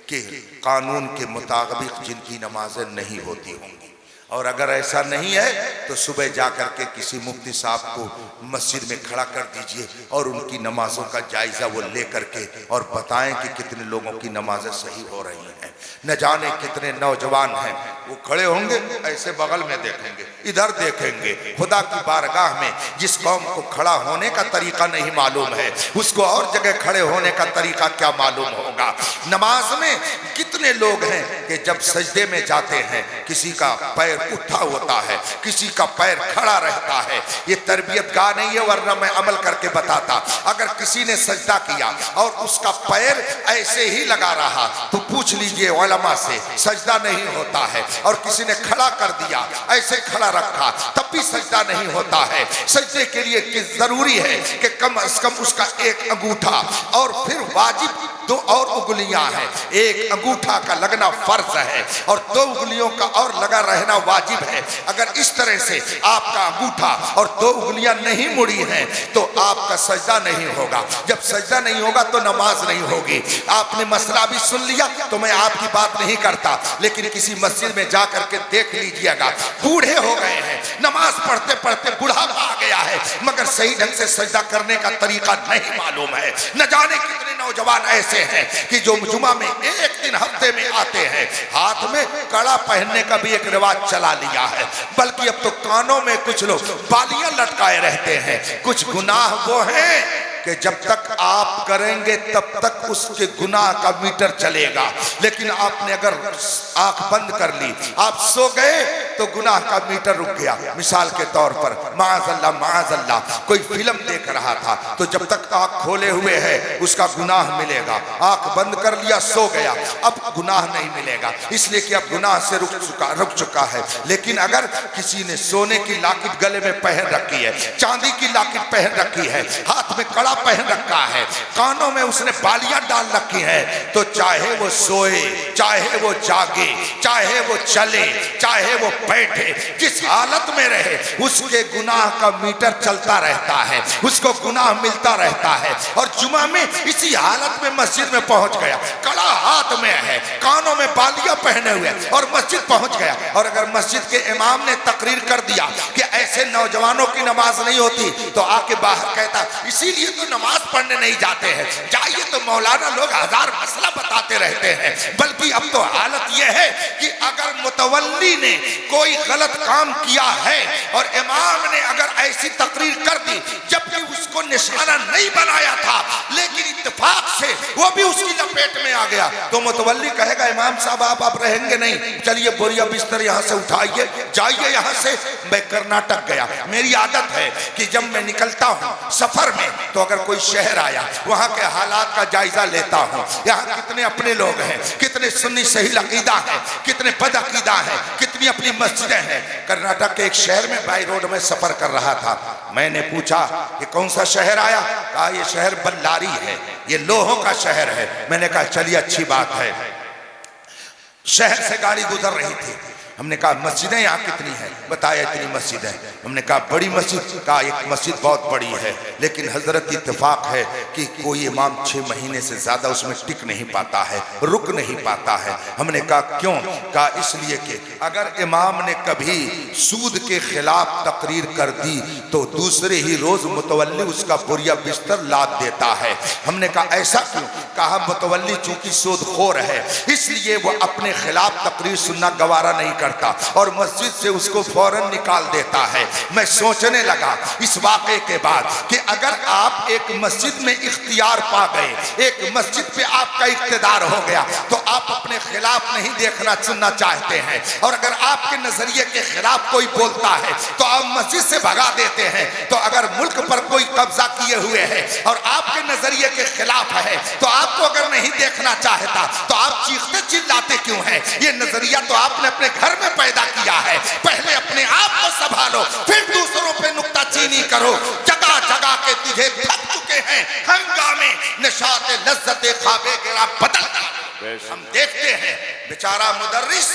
कि कानून के मुताबिक जिनकी नमाजें नहीं होती होंगी। और अगर ऐसा नहीं है तो सुबह जाकर के किसी मुफ्ती साहब को मस्जिद में खड़ा कर दीजिए और उनकी नमाजों का जायजा वो ले करके और बताएं कि कितने लोगों की नमाजें सही हो रही हैं। न जाने कितने नौजवान हैं, वो खड़े होंगे ऐसे बगल में देखेंगे, इधर देखेंगे। खुदा की बारगाह में जिस कौम को खड़ा होने का तरीका नहीं मालूम है, उसको और जगह खड़े होने का तरीका क्या मालूम होगा। नमाज में कितने लोग हैं कि जब सजदे में जाते हैं किसी का पैर उठा होता है, किसी का पैर खड़ा रहता है। ये तरबियत गाह नहीं है, वरना मैं अमल करके बताता। अगर किसी ने सजदा किया और उसका पैर ऐसे ही लगा रहा तो पूछ लीजिए उलमा से, सजदा नहीं होता है। और किसी ने खड़ा कर दिया, ऐसे खड़ा रखा, तब भी सजदा नहीं होता है। सजदे के लिए जरूरी है कि कम से कम उसका एक अंगूठा और फिर वाजिब 2 और उंगलियां हैं। एक अंगूठा का लगना फर्ज है और 2 उंगलियों का और लगा रहना वाजिब है। अगर इस तरह से आपका अंगूठा और 2 उंगलियां नहीं मुड़ी हैं तो आपका सजदा नहीं होगा। जब सजदा नहीं होगा तो नमाज नहीं होगी। आपने मसला भी सुन लिया तो मैं आपकी बात नहीं करता, लेकिन किसी मस्जिद में जाकर के देख लीजिएगा, बूढ़े हो गए हैं, नमाज पढ़ते पढ़ते बुढ़ापा आ गया है, मगर सही ढंग से सजदा करने का तरीका नहीं मालूम है। न जाने कितने नौजवान ऐसे हैं कि जो जुमा में एक दिन हफ्ते में आते हैं, हाथ में कड़ा पहनने का भी एक रिवाज चला लिया है। बल्कि अब तो कानों में कुछ लोग बालियां लटकाए रहते हैं। कुछ गुनाह वो हैं कि जब तक आप करेंगे तब तक उसके गुनाह का मीटर चलेगा, लेकिन आपने अगर आंख बंद कर ली, आप सो गए तो गुनाह का मीटर रुक गया। मिसाल के तौर पर माअज़ल्लाह कोई फिल्म देख रहा था तो जब तक आंख खोले हुए है उसका गुनाह मिलेगा। आंख बंद कर लिया, सो गया, अब गुनाह नहीं मिलेगा, इसलिए कि अब गुनाह से रुक चुका है। लेकिन अगर किसी ने सोने की लॉकेट गले में पहन रखी है, चांदी की लॉकेट पहन रखी है, हाथ में कड़ा पहन रखा है, कानों में उसने बालियां डाल रखी है, तो चाहे वो सोए, चाहे वो जागे, चाहे वो चले, चाहे वो बैठे, जिस हालत में रहे उसके गुनाह का मीटर चलता रहता है, उसको गुनाह मिलता रहता है। और जुमा में इसी हालत में मस्जिद में पहुंच गया, कड़ा हाथ में है, कानों में बालियां पहने हुए और मस्जिद पहुंच गया। और अगर मस्जिद के इमाम ने तकरीर कर दिया कि ऐसे नौजवानों की नमाज नहीं होती, तो आके बाहर कहता इसीलिए तो नमाज पढ़ने नहीं जाते हैं। जाइए तो मौलाना लोग हजार मसला बताते रहते हैं। बल्कि अब तो हालत यह है कि अगर मुतवल्ली ने कोई गलत काम किया है और इमाम ने अगर ऐसी तकरीर कर दी जबकि उसको निशाना नहीं बनाया था, लेकिन इत्तेफाक से वो भी उसकी लपेट में आ गया, तो मुतवल्ली कहेगा इमाम साहब आप रहेंगे नहीं, चलिए बोरिया बिस्तर यहाँ से उठाइए, जाइए यहाँ से। मैं कर्नाटक गया, मेरी आदत है कि जब मैं निकलता हूँ सफर में तो अगर कोई शहर आया वहां के हालात का जायजा लेता हूं। यहाँ कितने अपने लोग हैं, कितने सुन्नी सही अकीदा है, कितने बद अकीदा है, कितनी अपनी मस्जिदें हैं। कर्नाटक के एक शहर में बाई रोड में सफर कर रहा था, मैंने पूछा ये कौन सा शहर आया? कहा ये शहर बल्लारी है, ये लोहों का शहर है। मैंने कहा चलिए अच्छी बात है। शहर से गाड़ी गुजर रही थी, हमने कहा मस्जिदें यहाँ कितनी हैं? बताया इतनी मस्जिद है। हमने कहा बड़ी मस्जिद? कहा एक मस्जिद बहुत बड़ी है, लेकिन हजरत इत्तेफाक है कि कोई इमाम 6 महीने से ज्यादा उसमें टिक नहीं पाता है, रुक नहीं पाता है। हमने कहा क्यों? कहा इसलिए कि अगर इमाम ने कभी सूद के खिलाफ तकरीर कर दी तो दूसरे ही रोज मुतवल्ली उसका बोरिया बिस्तर लाद देता है। हमने कहा ऐसा क्यों? कहा मुतवल्ली चूंकि सूदखोर है इसलिए वो अपने खिलाफ तकरीर सुनना गवारा नहीं करता और मस्जिद से उसको फौरन निकाल देता है। मैं सोचने लगा इस वाक़े के बाद कि अगर आप एक मस्जिद में इख्तियार पा गए, एक मस्जिद पे आपका इख्तिदार हो गया, तो आप अपने खिलाफ नहीं देखना सुनना चाहते हैं। और अगर आपके नजरिए के खिलाफ कोई बोलता है तो आप मस्जिद से भगा देते हैं। तो अगर मुल्क पर कोई कब्जा किए हुए है और आपके नजरिए के खिलाफ है तो आपको अगर नहीं देखना चाहता तो आप चीखते चिल्लाते क्यों हैं? ये नजरिया तो आपने अपने घर में पैदा किया है। पहले अपने आप को संभालो, फिर दूसरों पे नुक्ताचीनी करो। जगह जगह के तुझे थक चुके हैं हंगामे, निशाते लज्जते ख्वाबे गिरा बदल। हम देखते हैं बेचारा मुदर्रिस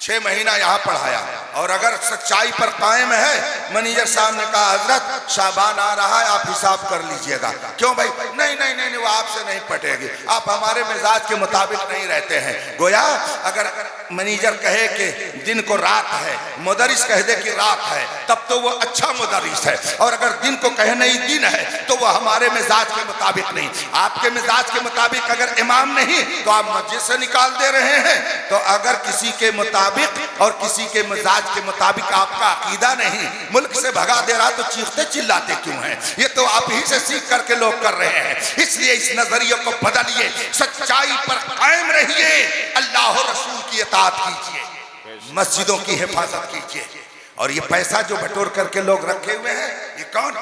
6 महीना यहाँ पढ़ाया, और अगर सच्चाई पर कायम है, मैनेजर साहब ने कहा हजरत शाबान आ रहा है, आप हिसाब कर लीजिएगा। क्यों भाई? नहीं नहीं नहीं, वो आपसे नहीं पटेगी, आप हमारे मिजाज के मुताबिक नहीं रहते हैं। गोया अगर मैनेजर कहे कि दिन को रात है, मुदरिस कह दे कि रात है, तब तो वो अच्छा मुदरिस है, और अगर दिन को कहे नहीं दिन है, तो वो हमारे मिजाज के मुताबिक नहीं। आपके मिजाज के मुताबिक अगर इमाम नहीं तो आप मस्जिद से निकाल दे रहे हैं। तो अगर किसी के मुताबिक और किसी के मिजाज के मुताबिक आपका अकीदा नहीं, मुल्क से भगा दे रहा, तो चीखते चिल्लाते क्यों हैं? ये तो आप ही से सीख करके लोग कर रहे हैं। इसलिए इस नजरिए को बदलिए, सच्चाई पर कायम रहिए, अल्लाह और रसूल की इताअत कीजिए, मस्जिदों की हिफाजत कीजिए। और ये पैसा जो बटोर करके लोग रखे हुए हैं, ये कौन?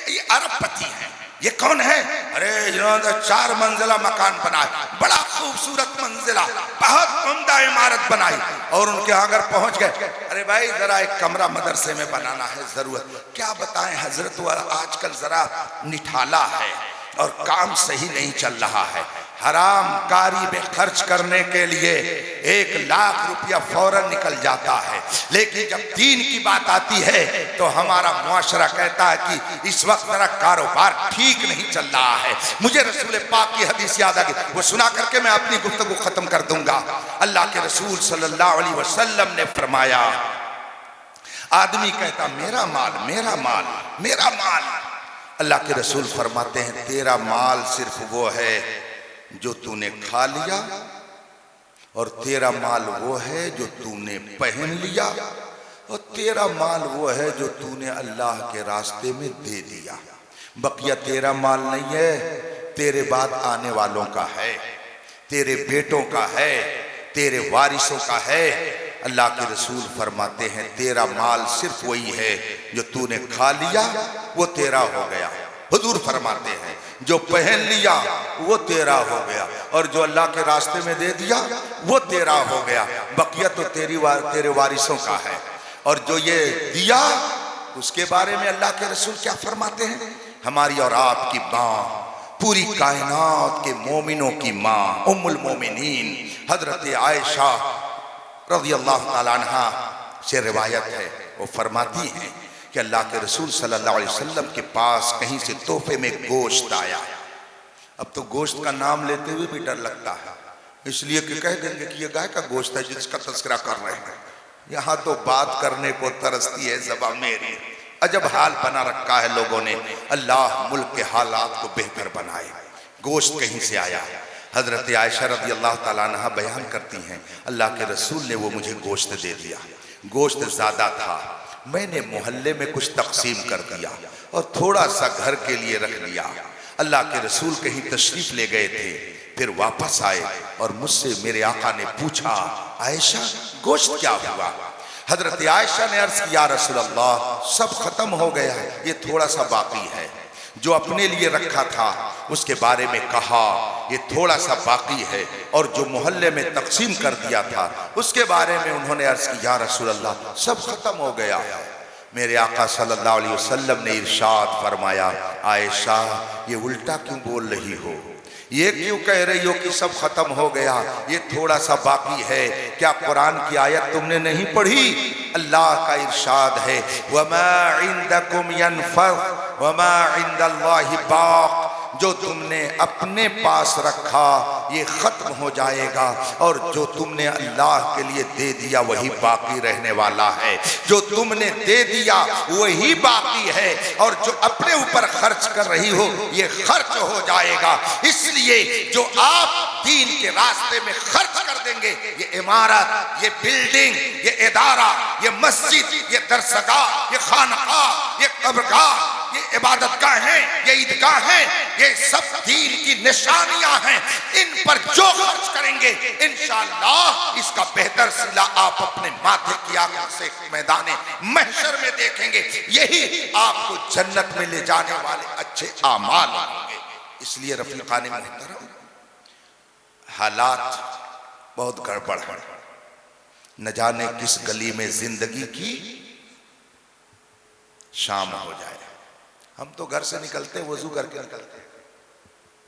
ये अरबपति हैं। ये कौन है? अरे इन्होंने 4 मंजिला मकान बनाया, बड़ा खूबसूरत मंजिला, बहुत उम्दा इमारत बनाई, और उनके यहाँ अगर पहुंच गए, अरे भाई जरा एक कमरा मदरसे में बनाना है, जरूरत। क्या बताएं हजरत, आजकल जरा निठाला है और काम सही नहीं चल रहा है। हराम कारी में खर्च करने के लिए 1 लाख रुपया फौरन निकल जाता है, लेकिन जब दीन की बात आती है तो हमारा मुआशरा कहता है कि इस वक्त जरा कारोबार ठीक नहीं चल रहा है। मुझे रसूल पाक की हदीस याद आ गई, वो सुना करके मैं अपनी गुफ्तगू खत्म कर दूंगा। अल्लाह के रसूल सल्लल्लाहु अलैहि वसल्लम ने फरमाया, आदमी कहता मेरा माल मेरा माल मेरा माल, अल्लाह के रसूल फरमाते हैं तेरा माल सिर्फ वो है जो तूने खा लिया, और तेरा माल वो है जो तूने पहन लिया, और तेरा माल वो है जो तूने अल्लाह के रास्ते में दे दिया। बकिया तेरा माल नहीं है, तेरे बाद आने वालों का है, तेरे बेटों का है, तेरे वारिसों का है। अल्लाह के रसूल फरमाते हैं तेरा माल सिर्फ वही है जो तूने खा लिया, वो तेरा हो गया। हुजूर फरमाते हैं जो पहन लिया वो तेरा हो गया, और जो अल्लाह के रास्ते में दे दिया वो तेरा हो गया। बकिया तो तेरे वारिसों का है। और जो ये दिया, उसके बारे में अल्लाह के रसूल क्या फरमाते हैं? हमारी और आपकी माँ, पूरी कायनात के मोमिनों की माँ, उम्मुल मोमिनीन हजरत आयशा रज़ी अल्लाह ताला अन्हा से रिवायत है, वो फरमाती हैं कि अल्लाह के रसूल सल्लल्लाहु अलैहि वसल्लम के पास कहीं से तोहफे में गोश्त आया। अब तो गोश्त का नाम लेते हुए भी डर लगता है, इसलिए कि कह देंगे कि ये गाय का गोश्त है जिसका तस्करा कर रहे हैं। यहाँ तो बात करने को तरसती है ज़बान मेरी। अजब हाल बना रखा है लोगों ने। अल्लाह मुल्क के हालात को बेहतर बनाए। गोश्त कहीं से आया। हजरत आयशा रज़ी अल्लाह ताला अन्हा बयान करती हैं, अल्लाह के रसूल ने वो मुझे गोश्त दे दिया। गोश्त ज़्यादा था, मैंने मोहल्ले में कुछ तकसीम कर दिया और थोड़ा सा घर के लिए रख लिया। अल्लाह के रसूल कहीं तशरीफ ले गए थे, फिर वापस आए और मुझसे मेरे आका ने पूछा, आयशा गोश्त क्या हुआ? हजरत आयशा ने अर्ज किया, रसूल अल्लाह सब खत्म हो गया है, ये थोड़ा सा बाकी है। जो अपने लिए रखा था उसके बारे में कहा ये थोड़ा सा बाकी है, और जो मोहल्ले में तकसीम कर दिया था उसके बारे में उन्होंने अर्ज किया, रसूल अल्लाह सब खत्म हो गया है। मेरे आका सल्लल्लाहु अलैहि वसल्लम ने इरशाद फरमाया, आयशा ये उल्टा क्यों बोल रही हो? ये क्यों कह रही हो कि सब खत्म हो गया, ये थोड़ा सा बाकी है? क्या कुरान की आयत तुमने नहीं पढ़ी? अल्लाह का इरशाद है, वमा इंदकुम यनफद वमा इंदल्लाहि बाक़, जो तुमने अपने पास रखा ये खत्म हो जाएगा, और जो तुमने अल्लाह के लिए दे दिया वही बाकी रहने वाला है। जो तुमने दे दिया वही बाकी है, और जो अपने ऊपर खर्च कर रही हो ये खर्च हो जाएगा। इसलिए जो आप दीन के रास्ते में खर्च कर देंगे, ये इमारत, ये बिल्डिंग, ये इदारा, ये मस्जिद, ये दरसगाह, ये खानकाह, ये कब्रगाह, ये इबादतगाह हैं, ये ईदगाह हैं, ये सब दीन की निशानियां हैं। इन पर जो खर्च करेंगे इंशाअल्लाह इसका बेहतर सिला आप अपने माथे की आंखों से मैदान महशर में देखेंगे। यही आपको जन्नत में ले जाने वाले अच्छे आमाल होंगे। इसलिए रफीकान मोहतरम, हालात बहुत गड़बड़ है। न जाने किस गली में जिंदगी की शाम हो जाए। हम तो घर से निकलते वजू करके निकलते हैं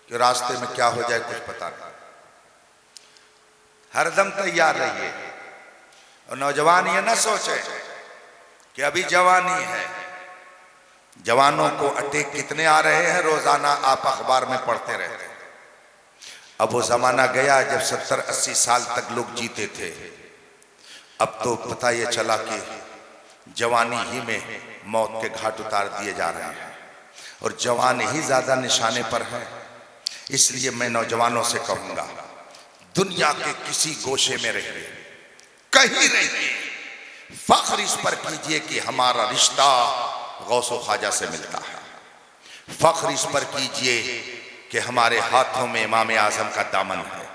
कि रास्ते में क्या हो जाए कुछ पता नहीं। हरदम तैयार रहिए। और नौजवान ये ना सोचे कि अभी जवानी है। जवानों को अटैक कितने आ रहे हैं रोजाना, आप अखबार में पढ़ते रहते हैं। अब वो जमाना गया जब 70-80 साल तक लोग जीते थे। अब तो पता ये चला कि जवानी ही में मौत के घाट उतार दिए जा रहे हैं और जवान ही ज्यादा निशाने पर है। इसलिए मैं नौजवानों से कहूंगा, दुनिया के किसी गोशे में रहिए, कहीं रहिए, फख्र इस पर कीजिए कि हमारा रिश्ता गौसो ख्वाजा से मिलता है। फख्र इस पर कीजिए कि हमारे हाथों में इमाम आजम का दामन है।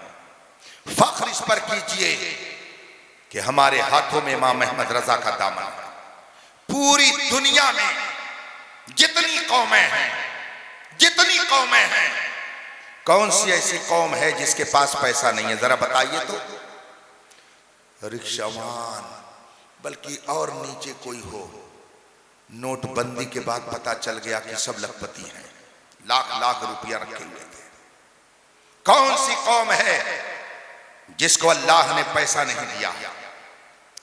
फख्र इस पर कीजिए कि हमारे हाथों में इमाम अहमद रजा का दामन है। पूरी दुनिया में जितनी कौमें हैं, कौन सी ऐसी कौम है जिसके पास पैसा नहीं है? जरा बताइए तो। रिक्शावान, बल्कि और नीचे कोई हो। नोटबंदी के बाद पता चल गया कि सब लखपति हैं, लाख लाख रुपया रखे हुए थे। कौन सी कौम है जिसको अल्लाह ने पैसा नहीं दिया?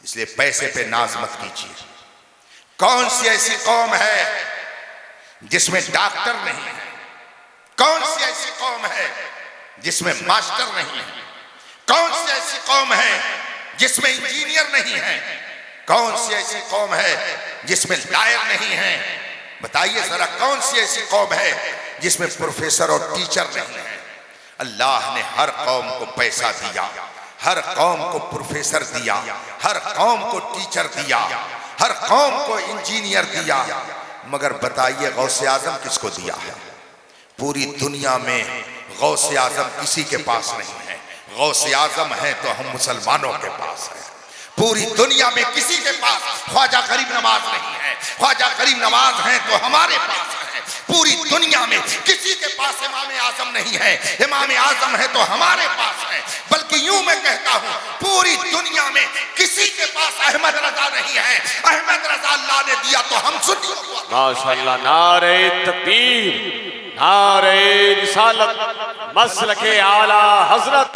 इसलिए पैसे पे नाज मत कीजिए। कौन सी ऐसी कौम है जिसमें डॉक्टर नहीं है? कौन सी ऐसी कौम है जिसमें मास्टर नहीं है? कौन सी ऐसी कौम है जिसमें इंजीनियर नहीं है? कौन सी ऐसी कौम है जिसमें लॉयर नहीं है? बताइए जरा, कौन सी ऐसी कौम है जिसमें प्रोफेसर और टीचर नहीं है? अल्लाह ने हर कौम को पैसा दिया, हर कौम को प्रोफेसर दिया, हर कौम को टीचर दिया, हर कौम को इंजीनियर दिया, मगर बताइए गौसे आजम किसको दिया है? पूरी दुनिया में गौसे आजम किसी के पास नहीं है। गौसे आजम है तो हम मुसलमानों के पास है। पूरी दुनिया में किसी के पास ख्वाजा गरीब नवाज नहीं है। ख्वाजा गरीब नवाज है तो हमारे पास है। पूरी दुनिया में किसी के पास इमाम आजम नहीं है। इमाम आजम है तो हमारे पास है। बल्कि यूं मैं कहता हूं, पूरी दुनिया में किसी के पास अहमद रजा नहीं है। अहमद रजा अल्लाह ने दिया तो हम सुनिए। माशाअल्लाह, नारे तकबीर, नारे रिसालत, मसलके आला हजरत।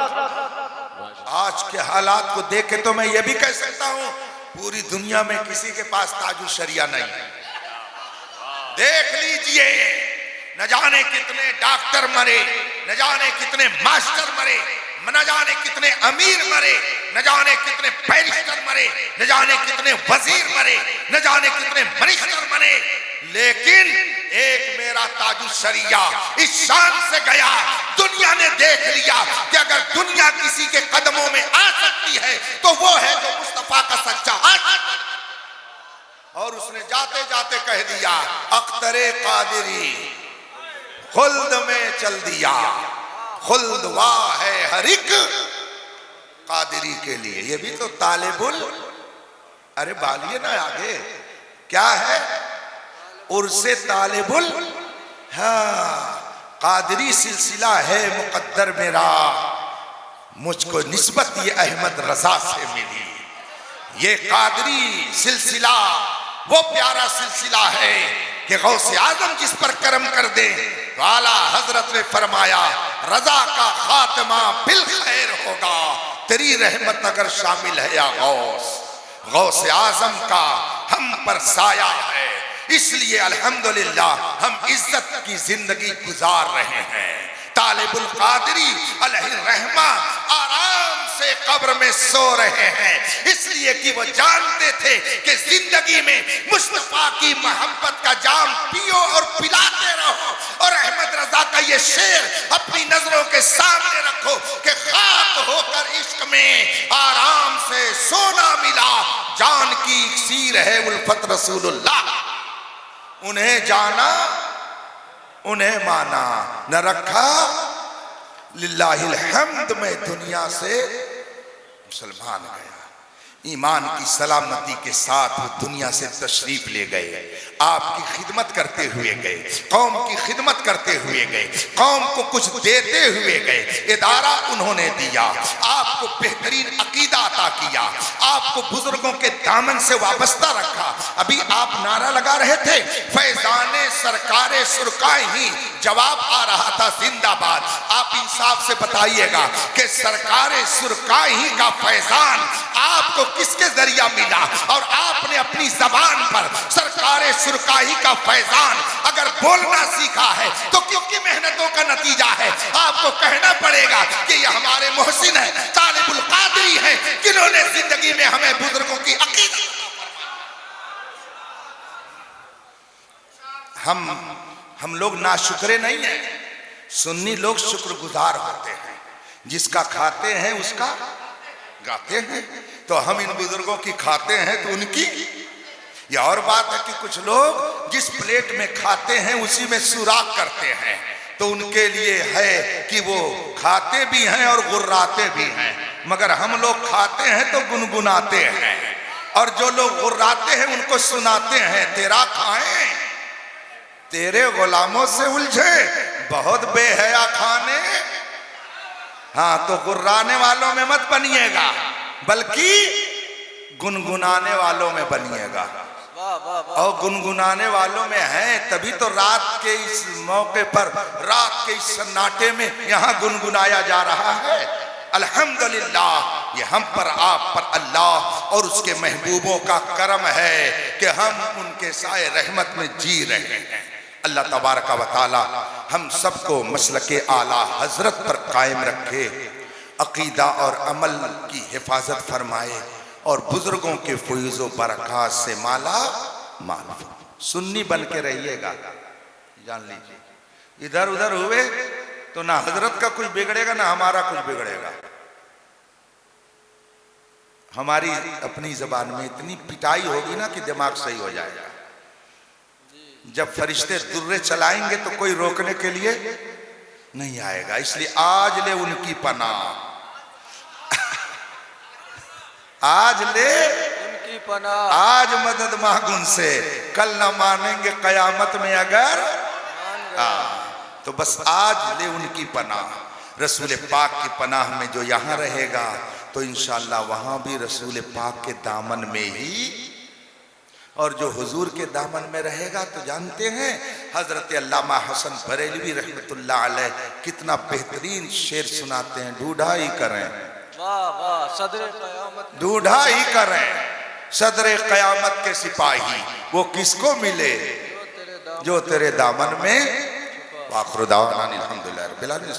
आज के हालात को देख के तो मैं ये भी कह सकता हूं, पूरी दुनिया में किसी के पास ताजुल शरिया नहीं है। देख लीजिए, न जाने कितने डॉक्टर मरे, न जाने कितने मास्टर मरे, न जाने कितने अमीर मरे, न जाने कितने बैरिस्टर मरे, न जाने कितने वजीर मरे, न जाने कितने मिनिस्टर मरे, लेकिन एक मेरा ताजुल शरिया इस शान से गया। दुनिया ने देख लिया कि अगर दुनिया किसी के कदमों में आ सकती है तो वो है जो मुस्तफा का सच्चा आशिक। और उसने जाते जाते कह दिया, अख्तरे कादिरी खुल्द में चल दिया। खुल्द वाह है हर एक कादिरी के लिए। ये भी तो तालिबुल, अरे बालिए ना आगे, क्या है? उर्से तालिबुल, हाँ, कादरी सिलसिला है मुकद्दर मेरा, मुझको निस्बत ये अहमद रजा से मिली। ये कादरी सिलसिला वो प्यारा सिलसिला है कि गौसे आजम जिस पर करम कर दे तो आला हजरत ने फरमाया, रजा का खात्मा बिल खैर होगा, तेरी रहमत अगर शामिल है या गौस। गौसे आजम का हम पर साया है, इसलिए अल्हम्दुलिल्लाह हम इज्जत की जिंदगी गुजार रहे हैं। तालिबुल कादरी अलैहि रहमा आराम से कब्र में सो रहे हैं, इसलिए कि वो जानते थे कि जिंदगी में मुस्तफा की मोहब्बत का जाम पियो और पिलाते रहो। और अहमद रजा का ये शेर अपनी नजरों के सामने रखो कि खाक होकर इश्क में आराम से सोना मिला, जान की इक्सीर है उल्फत रसूलुल्लाह। उन्हें जाना, उन्हें माना, न रखा लिल्लाहिल हम्द में दुनिया से मुसलमान गया। ईमान की सलामती के साथ वो दुनिया से तशरीफ ले गए, आपकी खिदमत करते हुए गए, कौम की खिदमत करते हुए गए, कौम को कुछ देते हुए गए। इदारा उन्होंने दिया, आपको बेहतरीन अकीदा अता किया, आपको बुजुर्गों के दामन से वाबस्ता रखा। अभी आप नारा लगा रहे थे, फैजाने सरकारे सुरकाए ही, जवाब आ रहा था जिंदाबाद। आप इंसाफ से बताइएगा कि सरकारे सुरकाए ही का फैजान आपको किसके जरिया मिला, और आपने अपनी जबान पर सरकारे सुरकाही का फैजान अगर बोलना सीखा है तो क्योंकि मेहनतों का नतीजा है। आपको कहना पड़ेगा कि ये हमारे मोहसिन है, तालिबुल कादरी है, जिन्होंने जिंदगी में हमें बुजुर्गों की अकीदत। हम लोग नाशुक्रे नहीं हैं, सुन्नी लोग शुक्रगुजार होते हैं, जिसका खाते हैं उसका गाते हैं। तो हम इन बुजुर्गों की खाते हैं तो उनकी। यह और बात है कि कुछ लोग जिस प्लेट में खाते हैं उसी में सुराख करते हैं, तो उनके लिए है कि वो खाते भी हैं और गुर्राते भी हैं, मगर हम लोग खाते हैं तो गुनगुनाते हैं, और जो लोग गुर्राते हैं उनको सुनाते हैं। तेरा खाएं तेरे गुलामों से उलझे बहुत बेहया खाने। हाँ, तो गुर्राने वालों में मत बनिएगा, बल्कि गुनगुनाने वालों में बनिएगा। और गुनगुनाने वालों में हैं, तभी तो रात के इस मौके पर, रात के इस सन्नाटे में यहाँ गुनगुनाया जा रहा है। अल्हम्दुलिल्लाह, ये हम पर, आप पर अल्लाह और उसके महबूबों का करम है कि हम उनके साए रहमत में जी रहे हैं। अल्लाह तबारक व तआला हम सबको मसलके आला हजरत पर कायम रखे, अकीदा और अमल की हिफाजत फरमाए, और बुजुर्गों के फैज़ व बरक़ात से माला माल। सुन्नी बन के रहिएगा, जान लीजिए। इधर उधर हुए तो ना हजरत का कुछ बिगड़ेगा ना हमारा कुछ बिगड़ेगा। हमारी अपनी जबान में इतनी पिटाई होगी ना कि दिमाग सही हो जाएगा। जब फरिश्ते दुर्रे चलाएंगे तो कोई रोकने के लिए नहीं आएगा। इसलिए आज ले उनकी पनाह, आज ले उनकी पनाह, आज मदद मांग उनसे, कल ना मानेंगे कयामत में अगर। तो बस आज ले उनकी पनाह। रसूल पाक की पनाह में जो यहाँ रहेगा तो इंशाअल्लाह वहाँ भी रसूल पाक के दामन में ही, और जो हुजूर के दामन में रहेगा तो जानते हैं हजरत अल्लामा हसन बरेलवी रहमतुल्लाह अलैह कितना बेहतरीन शेर सुनाते हैं। ढूढ़ा ही करें, वाह वाह, सदरे क़यामत, ढूढ़ा ही करें सदरे क़यामत के सिपाही, वो किसको मिले जो तेरे दामन में। वाखिर दावाना अनिल हम्दुलिल्लाहि रब्बिल आलमीन।